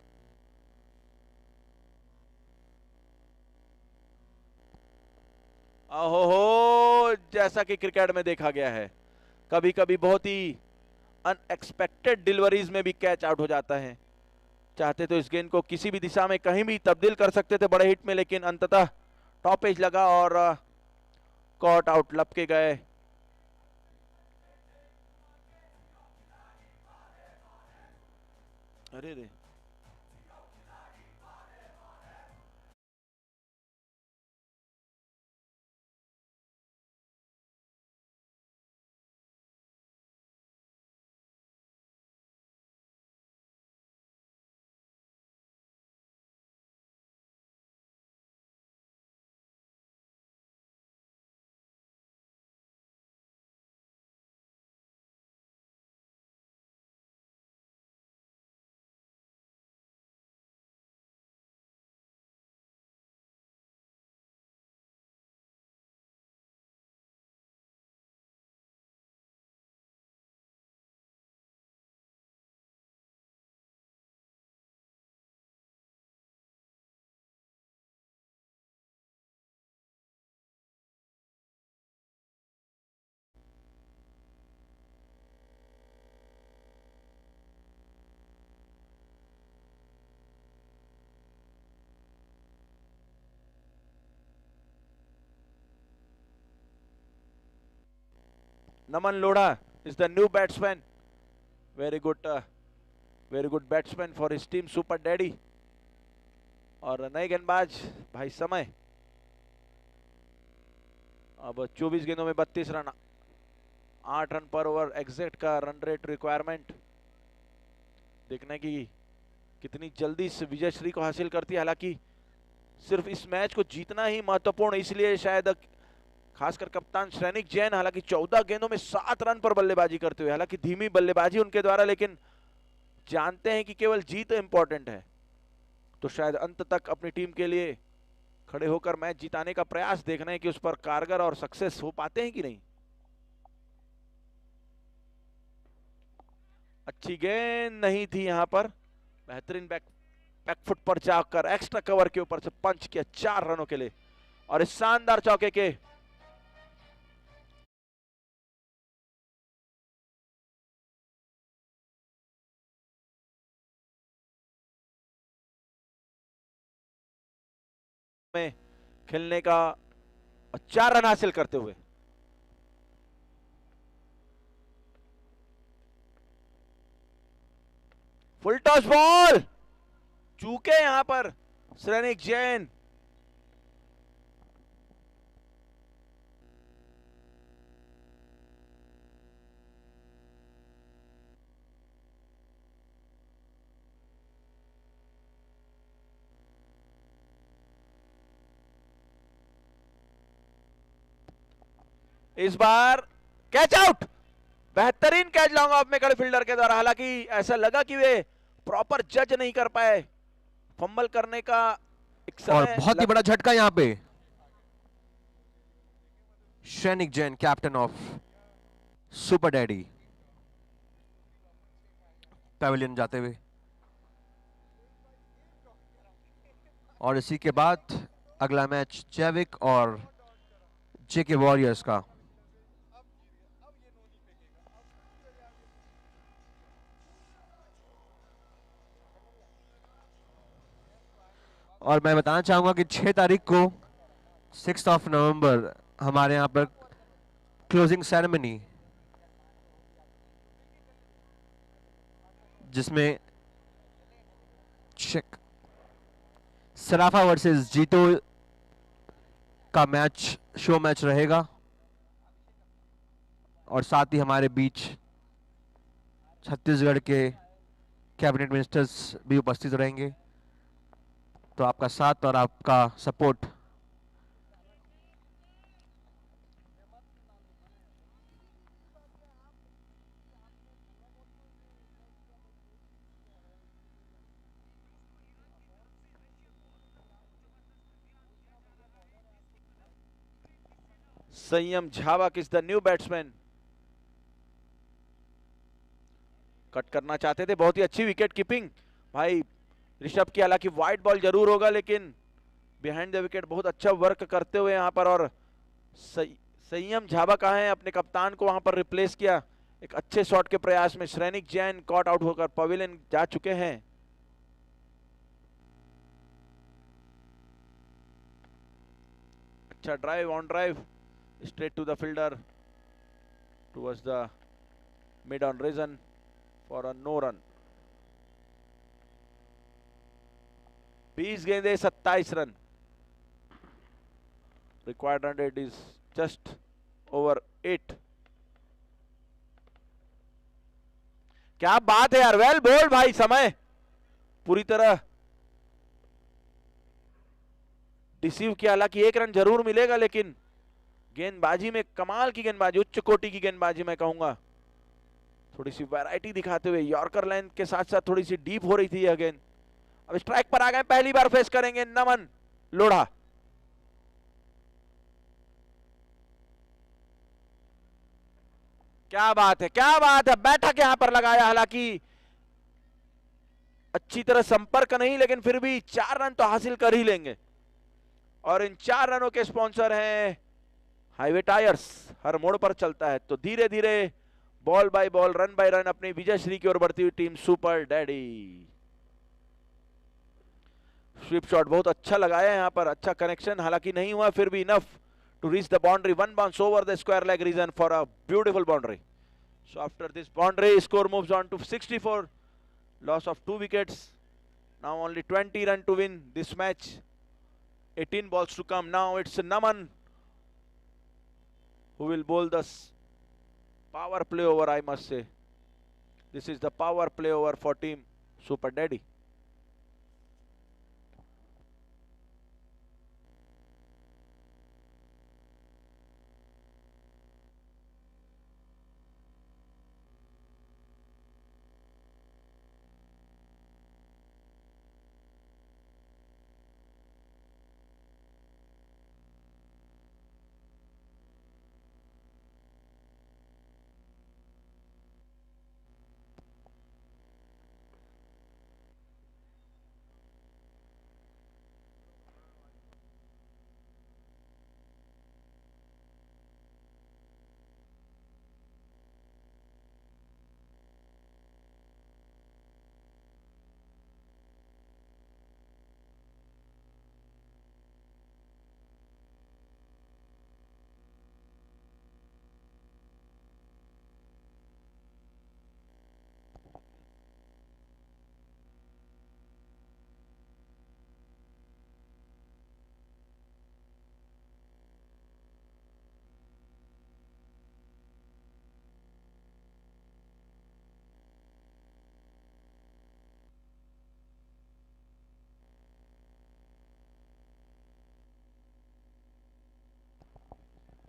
ओहो, जैसा कि क्रिकेट में देखा गया है, कभी कभी बहुत ही अनएक्सपेक्टेड डिलीवरीज में भी कैच आउट हो जाता है। चाहते तो इस गेंद को किसी भी दिशा में कहीं भी तब्दील कर सकते थे बड़े हिट में, लेकिन अंततः टॉप एज लगा और कॉट आउट लपके गए। अरे रे, Naman Lodha is the new batsman. Very good batsman for his team, Super Daddy. और नए गेंदबाज भाई समय, अब 24 गेंदों में 32 रन, 8 रन पर ओवर एग्जैक्ट का रन रेट रिक्वायरमेंट। देखने की कितनी जल्दी इस विजय श्री को हासिल करती है। हालांकि सिर्फ इस मैच को जीतना ही महत्वपूर्ण, इसलिए शायद खासकर कप्तान श्रेनिक जैन, हालांकि 14 गेंदों में 7 रन पर बल्लेबाजी करते हुए, हालांकि धीमी बल्लेबाजी उनके द्वारा, लेकिन जानते हैं कि केवल जीत इंपॉर्टेंट है, तो शायद अंत तक अपनी टीम के लिए खड़े होकर मैच जिताने का प्रयास देखना है कि उस पर कारगर और सक्सेस हो पाते हैं कि नहीं। अच्छी गेंद नहीं थी यहां पर, बेहतरीन बैकफुट पर जाकर एक्स्ट्रा कवर के ऊपर से पंच किया 4 रनों के लिए, और इस शानदार चौके के में खेलने का और 4 रन हासिल करते हुए। फुल टॉस बॉल, चूके यहां पर श्रेनिक जैन। इस बार कैच आउट, बेहतरीन कैच लॉन्ग ऑफ में खड़े फील्डर के द्वारा। हालांकि ऐसा लगा कि वे प्रॉपर जज नहीं कर पाए, फंबल करने का एक और समय बहुत ही बड़ा झटका यहाँ पे Shrenik Jain, captain of super daddy, pavilion जाते हुए। और इसी के बाद अगला मैच जैविक और जेके वॉरियर्स का। और मैं बताना चाहूंगा कि 6 तारीख को 6 ऑफ नवंबर हमारे यहाँ पर क्लोजिंग सेरेमनी, जिसमें चेक सराफा वर्सेस जीतो का मैच, शो मैच रहेगा। और साथ ही हमारे बीच छत्तीसगढ़ के कैबिनेट मिनिस्टर्स भी उपस्थित रहेंगे। तो आपका साथ और आपका support Sanyam Jhabak is the new batsman. Cut करना चाहते थे, बहुत ही अच्छी विकेट कीपिंग भाई ऋषभ की। हालांकि वाइड बॉल जरूर होगा, लेकिन बिहाइंड द विकेट बहुत अच्छा वर्क करते हुए यहां पर। और संयम झावक आए, अपने कप्तान को वहां पर रिप्लेस किया एक अच्छे शॉट के प्रयास में। श्रेनिक जैन कॉट आउट होकर पवेलियन जा चुके हैं। अच्छा drive, on drive, straight to the fielder towards the mid on reason for a no run। 20 गेंदे 27 run, required run rate is just over 8। क्या बात है यार, वेल बोल्ड भाई। समय पूरी तरह डिसीव किया। हालांकि 1 रन जरूर मिलेगा, लेकिन गेंदबाजी में कमाल की गेंदबाजी, उच्च कोटि की गेंदबाजी मैं कहूंगा। थोड़ी सी वैरायटी दिखाते हुए, यॉर्कर लाइन के साथ साथ थोड़ी सी डीप हो रही थी यह गेंद। अब स्ट्राइक पर आ गए, पहली बार फेस करेंगे नमन लोढ़ा। क्या बात है, क्या बात है, बैठक यहां पर लगाया। हालांकि अच्छी तरह संपर्क नहीं, लेकिन फिर भी 4 रन तो हासिल कर ही लेंगे। और इन 4 रनों के स्पॉन्सर हैं हाईवे टायर्स। हर मोड़ पर चलता है। तो धीरे धीरे ball by ball, run by run अपनी विजय श्री की ओर बढ़ती हुई team super daddy. Sweep shot बहुत अच्छा लगाया यहां पर, अच्छा कनेक्शन हालांकि नहीं हुआ, फिर भी enough to reach the boundary. 1 bounce over the square leg region for a beautiful boundary. So after this boundary score moves on to 64, loss of 2 wickets. Now only 20 run to win this match, 18 balls to come. Now it's Naman who will bowl the power play over, I must say. This is the power play over for team Super Daddy.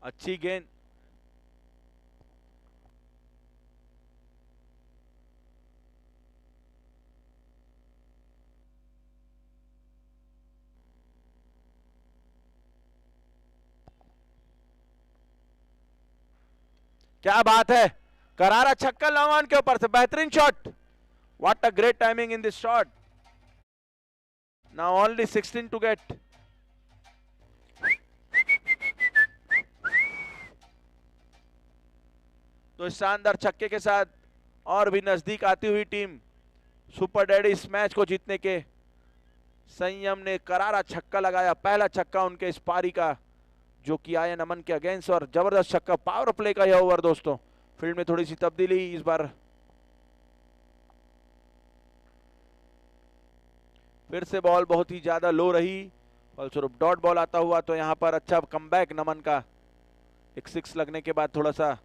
अच्छी गेंद। क्या बात है, करारा छक्का long on के ऊपर से, बेहतरीन shot. What a great timing in this shot. Now only 16 to get. तो शानदार छक्के के साथ और भी नजदीक आती हुई टीम सुपर डैडी इस मैच को जीतने के। संयम ने करारा छक्का लगाया, पहला छक्का उनके इस पारी का, जो कि आया नमन के अगेंस्ट, और जबरदस्त छक्का। पावर प्ले का यह ओवर दोस्तों। फील्ड में थोड़ी सी तब्दीली इस बार, फिर से बॉल बहुत ही ज्यादा लो रही, फलस्वरूप डॉट बॉल आता हुआ। तो यहां पर अच्छा कमबैक नमन का, एक 6 लगने के बाद थोड़ा सा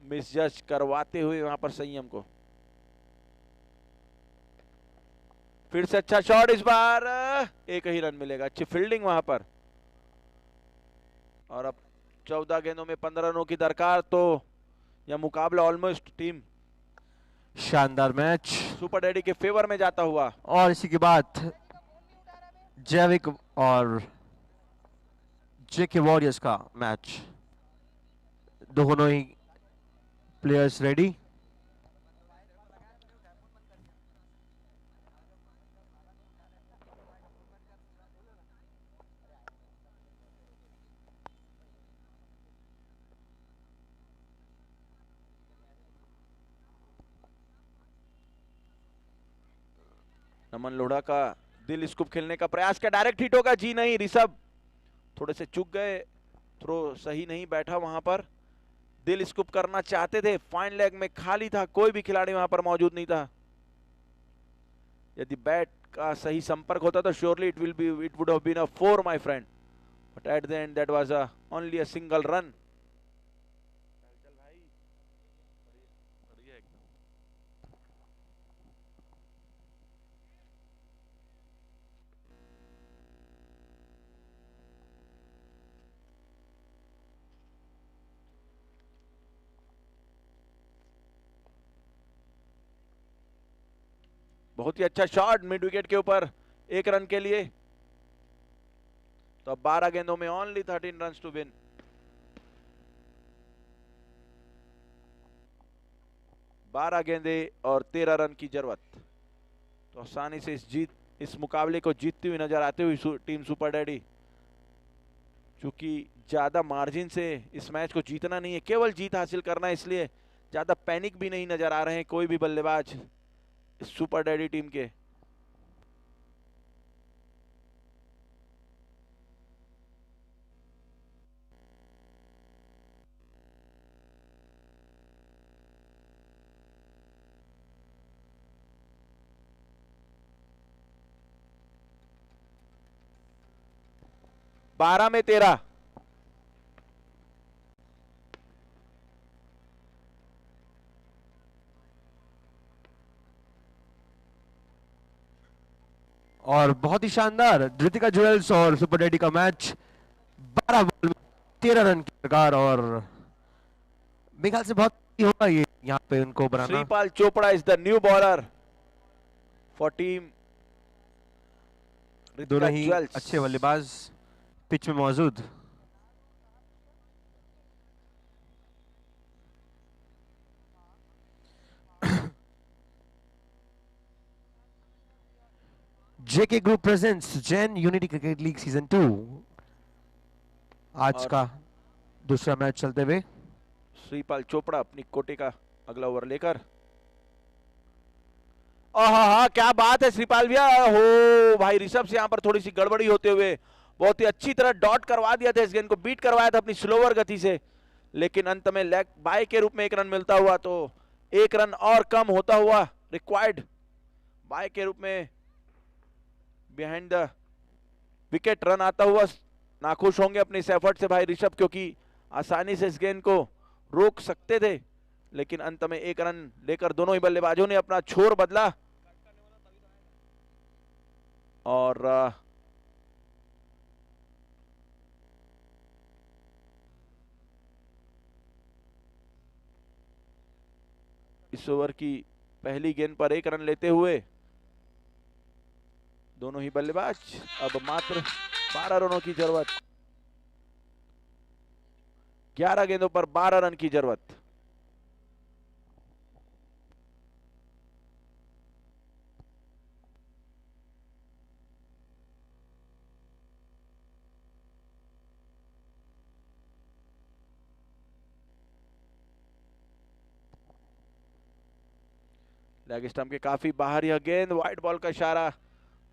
मिसजज करवाते हुए वहां पर संयम को। फिर से अच्छा शॉट, इस बार एक ही रन मिलेगा। अच्छी फील्डिंग वहां पर। और अब 14 गेंदों में 15 रनों की दरकार, तो यह मुकाबला ऑलमोस्ट टीम शानदार मैच सुपर डैडी के फेवर में जाता हुआ। और इसी के बाद जैविक और जेके वॉरियर्स का मैच। दोनों ही प्लेयर्स रेडी। नमन लोढ़ा का दिल स्कूप खेलने का प्रयास किया, डायरेक्ट हिट होगा, जी नहीं, ऋषभ थोड़े से चूक गए, थ्रो सही नहीं बैठा वहां पर। दिल स्कूप करना चाहते थे, फाइन लेग में खाली था, कोई भी खिलाड़ी वहां पर मौजूद नहीं था। यदि बैट का सही संपर्क होता तो surely it would have been a 4 my friend, but at the end that was only a single run. बहुत ही अच्छा शॉट मिड विकेट के ऊपर, 1 रन के लिए। तो अब 12 गेंदों में ओनली 13 रन टू विन। बारह गेंदे और 13 रन की जरूरत। तो आसानी से इस मुकाबले को जीतती हुई नजर आती हुई टीम सुपर डैडी, चूंकि ज्यादा मार्जिन से इस मैच को जीतना नहीं है, केवल जीत हासिल करना है, इसलिए ज्यादा पैनिक भी नहीं नजर आ रहे हैं कोई भी बल्लेबाज इस सुपर डैडी टीम के। बारह में 13। और बहुत ही शानदार धृतिका ज्वेल्स और सुपर डैडी का मैच। 12 बॉल में 13 रन की दरकार, और मेरे ख्याल से बहुत ही होगा ये यहाँ पे उनको बनाना। Shripal Chopra is the new bowler for team. दोनों ही अच्छे बल्लेबाज पिच में मौजूद। JK group presents Jain unity cricket league season 2 आज का दूसरा मैच चलते हुए। श्रीपाल चोपड़ा अपनी कोटे का अगला ओवर लेकर। आहा, क्या बात है श्रीपाल भैया। हो भाई, ऋषभ से यहां पर थोड़ी सी गड़बड़ी होते हुए बहुत ही अच्छी तरह डॉट करवा दिया था, इस गेंद को बीट करवाया था अपनी स्लोवर गति से, लेकिन अंत में लेग बाय के रूप में 1 रन मिलता हुआ, तो 1 रन और कम होता हुआ रिक्वायर्ड बाय के रूप में बिहाइंड द विकेट रन आता हुआ। नाखुश होंगे अपने इस एफर्ट से भाई ऋषभ, क्योंकि आसानी से इस गेंद को रोक सकते थे, लेकिन अंत में 1 रन लेकर दोनों ही बल्लेबाजों ने अपना छोर बदला। और इस ओवर की पहली गेंद पर 1 रन लेते हुए दोनों ही बल्लेबाज। अब मात्र 12 रनों की जरूरत, 11 गेंदों पर 12 रन की जरूरत। लेग स्टंप के काफी बाहर यह गेंद, व्हाइट बॉल का इशारा,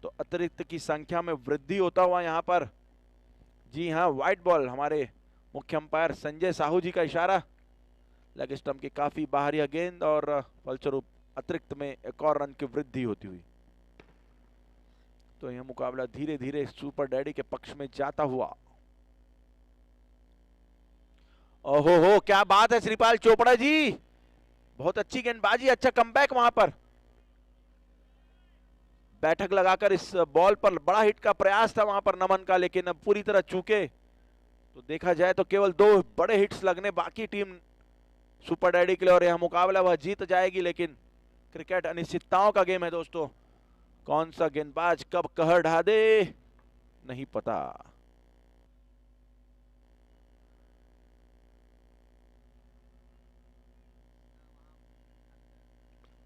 तो अतिरिक्त की संख्या में वृद्धि होता हुआ यहां पर, जी हां, व्हाइट बॉल, हमारे मुख्य अंपायर संजय साहू जी का इशारा। लेग स्टंप के काफी बाहर यह गेंद और फलस्वरूप अतिरिक्त में एक और रन की वृद्धि होती हुई। तो यह मुकाबला धीरे धीरे सुपर डैडी के पक्ष में जाता हुआ। ओहो हो, क्या बात है श्रीपाल चोपड़ा जी, बहुत अच्छी गेंदबाजी, अच्छा कमबैक वहां पर। बैठक लगाकर इस बॉल पर बड़ा हिट का प्रयास था वहां पर नमन का, लेकिन अब पूरी तरह चूके। तो देखा जाए तो केवल 2 बड़े हिट्स लगने बाकी टीम सुपर डैडी के लिए, और यह मुकाबला वह जीत जाएगी। लेकिन क्रिकेट अनिश्चितताओं का गेम है दोस्तों, कौन सा गेंदबाज कब कहर ढा दे नहीं पता।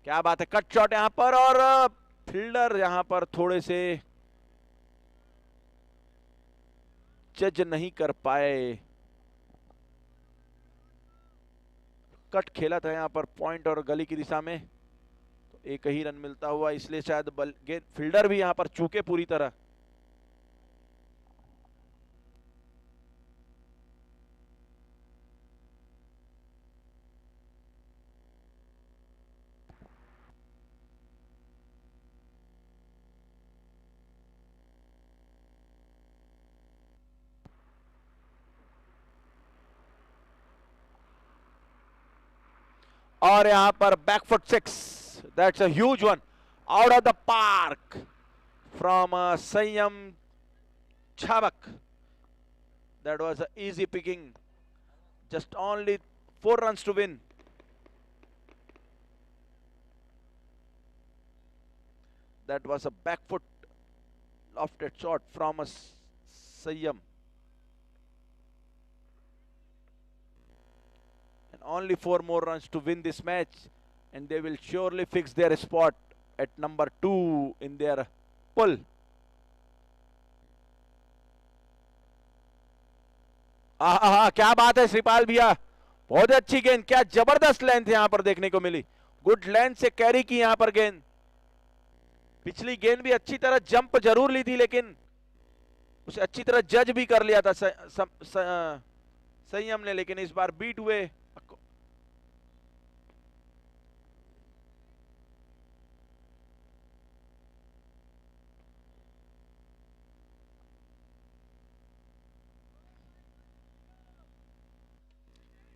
क्या बात है, कट शॉट यहां पर, और फील्डर यहां पर थोड़े से जज नहीं कर पाए। कट खेला था यहां पर पॉइंट और गली की दिशा में, तो एक ही रन मिलता हुआ, इसलिए शायद गेंद फील्डर भी यहां पर चूके पूरी तरह। और यहां पर back foot 6, that's a huge one, out of the park from Sanyam Chhabak. That was a easy picking, just only 4 runs to win. That was a back foot lofted shot from a Sayyam. And only 4 more runs to win this match, and they will surely fix their spot at number 2 in their pool. आहा, क्या बात है श्रीपाल भैया, बहुत अच्छी गेंद, क्या जबरदस्त लेंथ यहां पर देखने को मिली, गुड लेंथ से कैरी की यहां पर गेंद। पिछली गेंद भी अच्छी तरह जंप जरूर ली थी, लेकिन उसे अच्छी तरह जज भी कर लिया था संयम ने, लेकिन इस बार बीट हुए।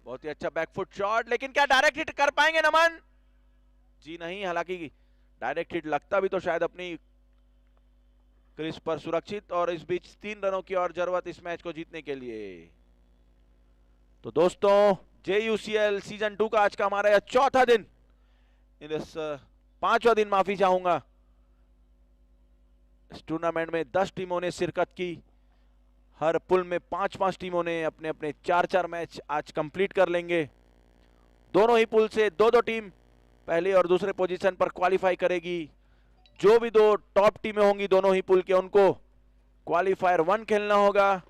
बहुत ही अच्छा बैकफुट शॉट, लेकिन क्या डायरेक्ट हिट कर पाएंगे नमन? जी नहीं, हालांकि डायरेक्ट हिट लगता भी तो शायद अपनी क्रीज पर सुरक्षित, और इस बीच 3 रनों की और जरूरत इस मैच को जीतने के लिए। तो दोस्तों, JUCL सीजन 2 का आज का हमारा यह चौथा दिन, इस 5वां दिन माफी चाहूंगा। इस टूर्नामेंट में 10 टीमों ने शिरकत की, हर पुल में 5-5 टीमों ने अपने अपने 4-4 मैच आज कंप्लीट कर लेंगे। दोनों ही पुल से 2-2 टीम पहले और दूसरे पोजीशन पर क्वालिफाई करेगी। जो भी 2 टॉप टीमें होंगी दोनों ही पुल के, उनको क्वालिफायर 1 खेलना होगा।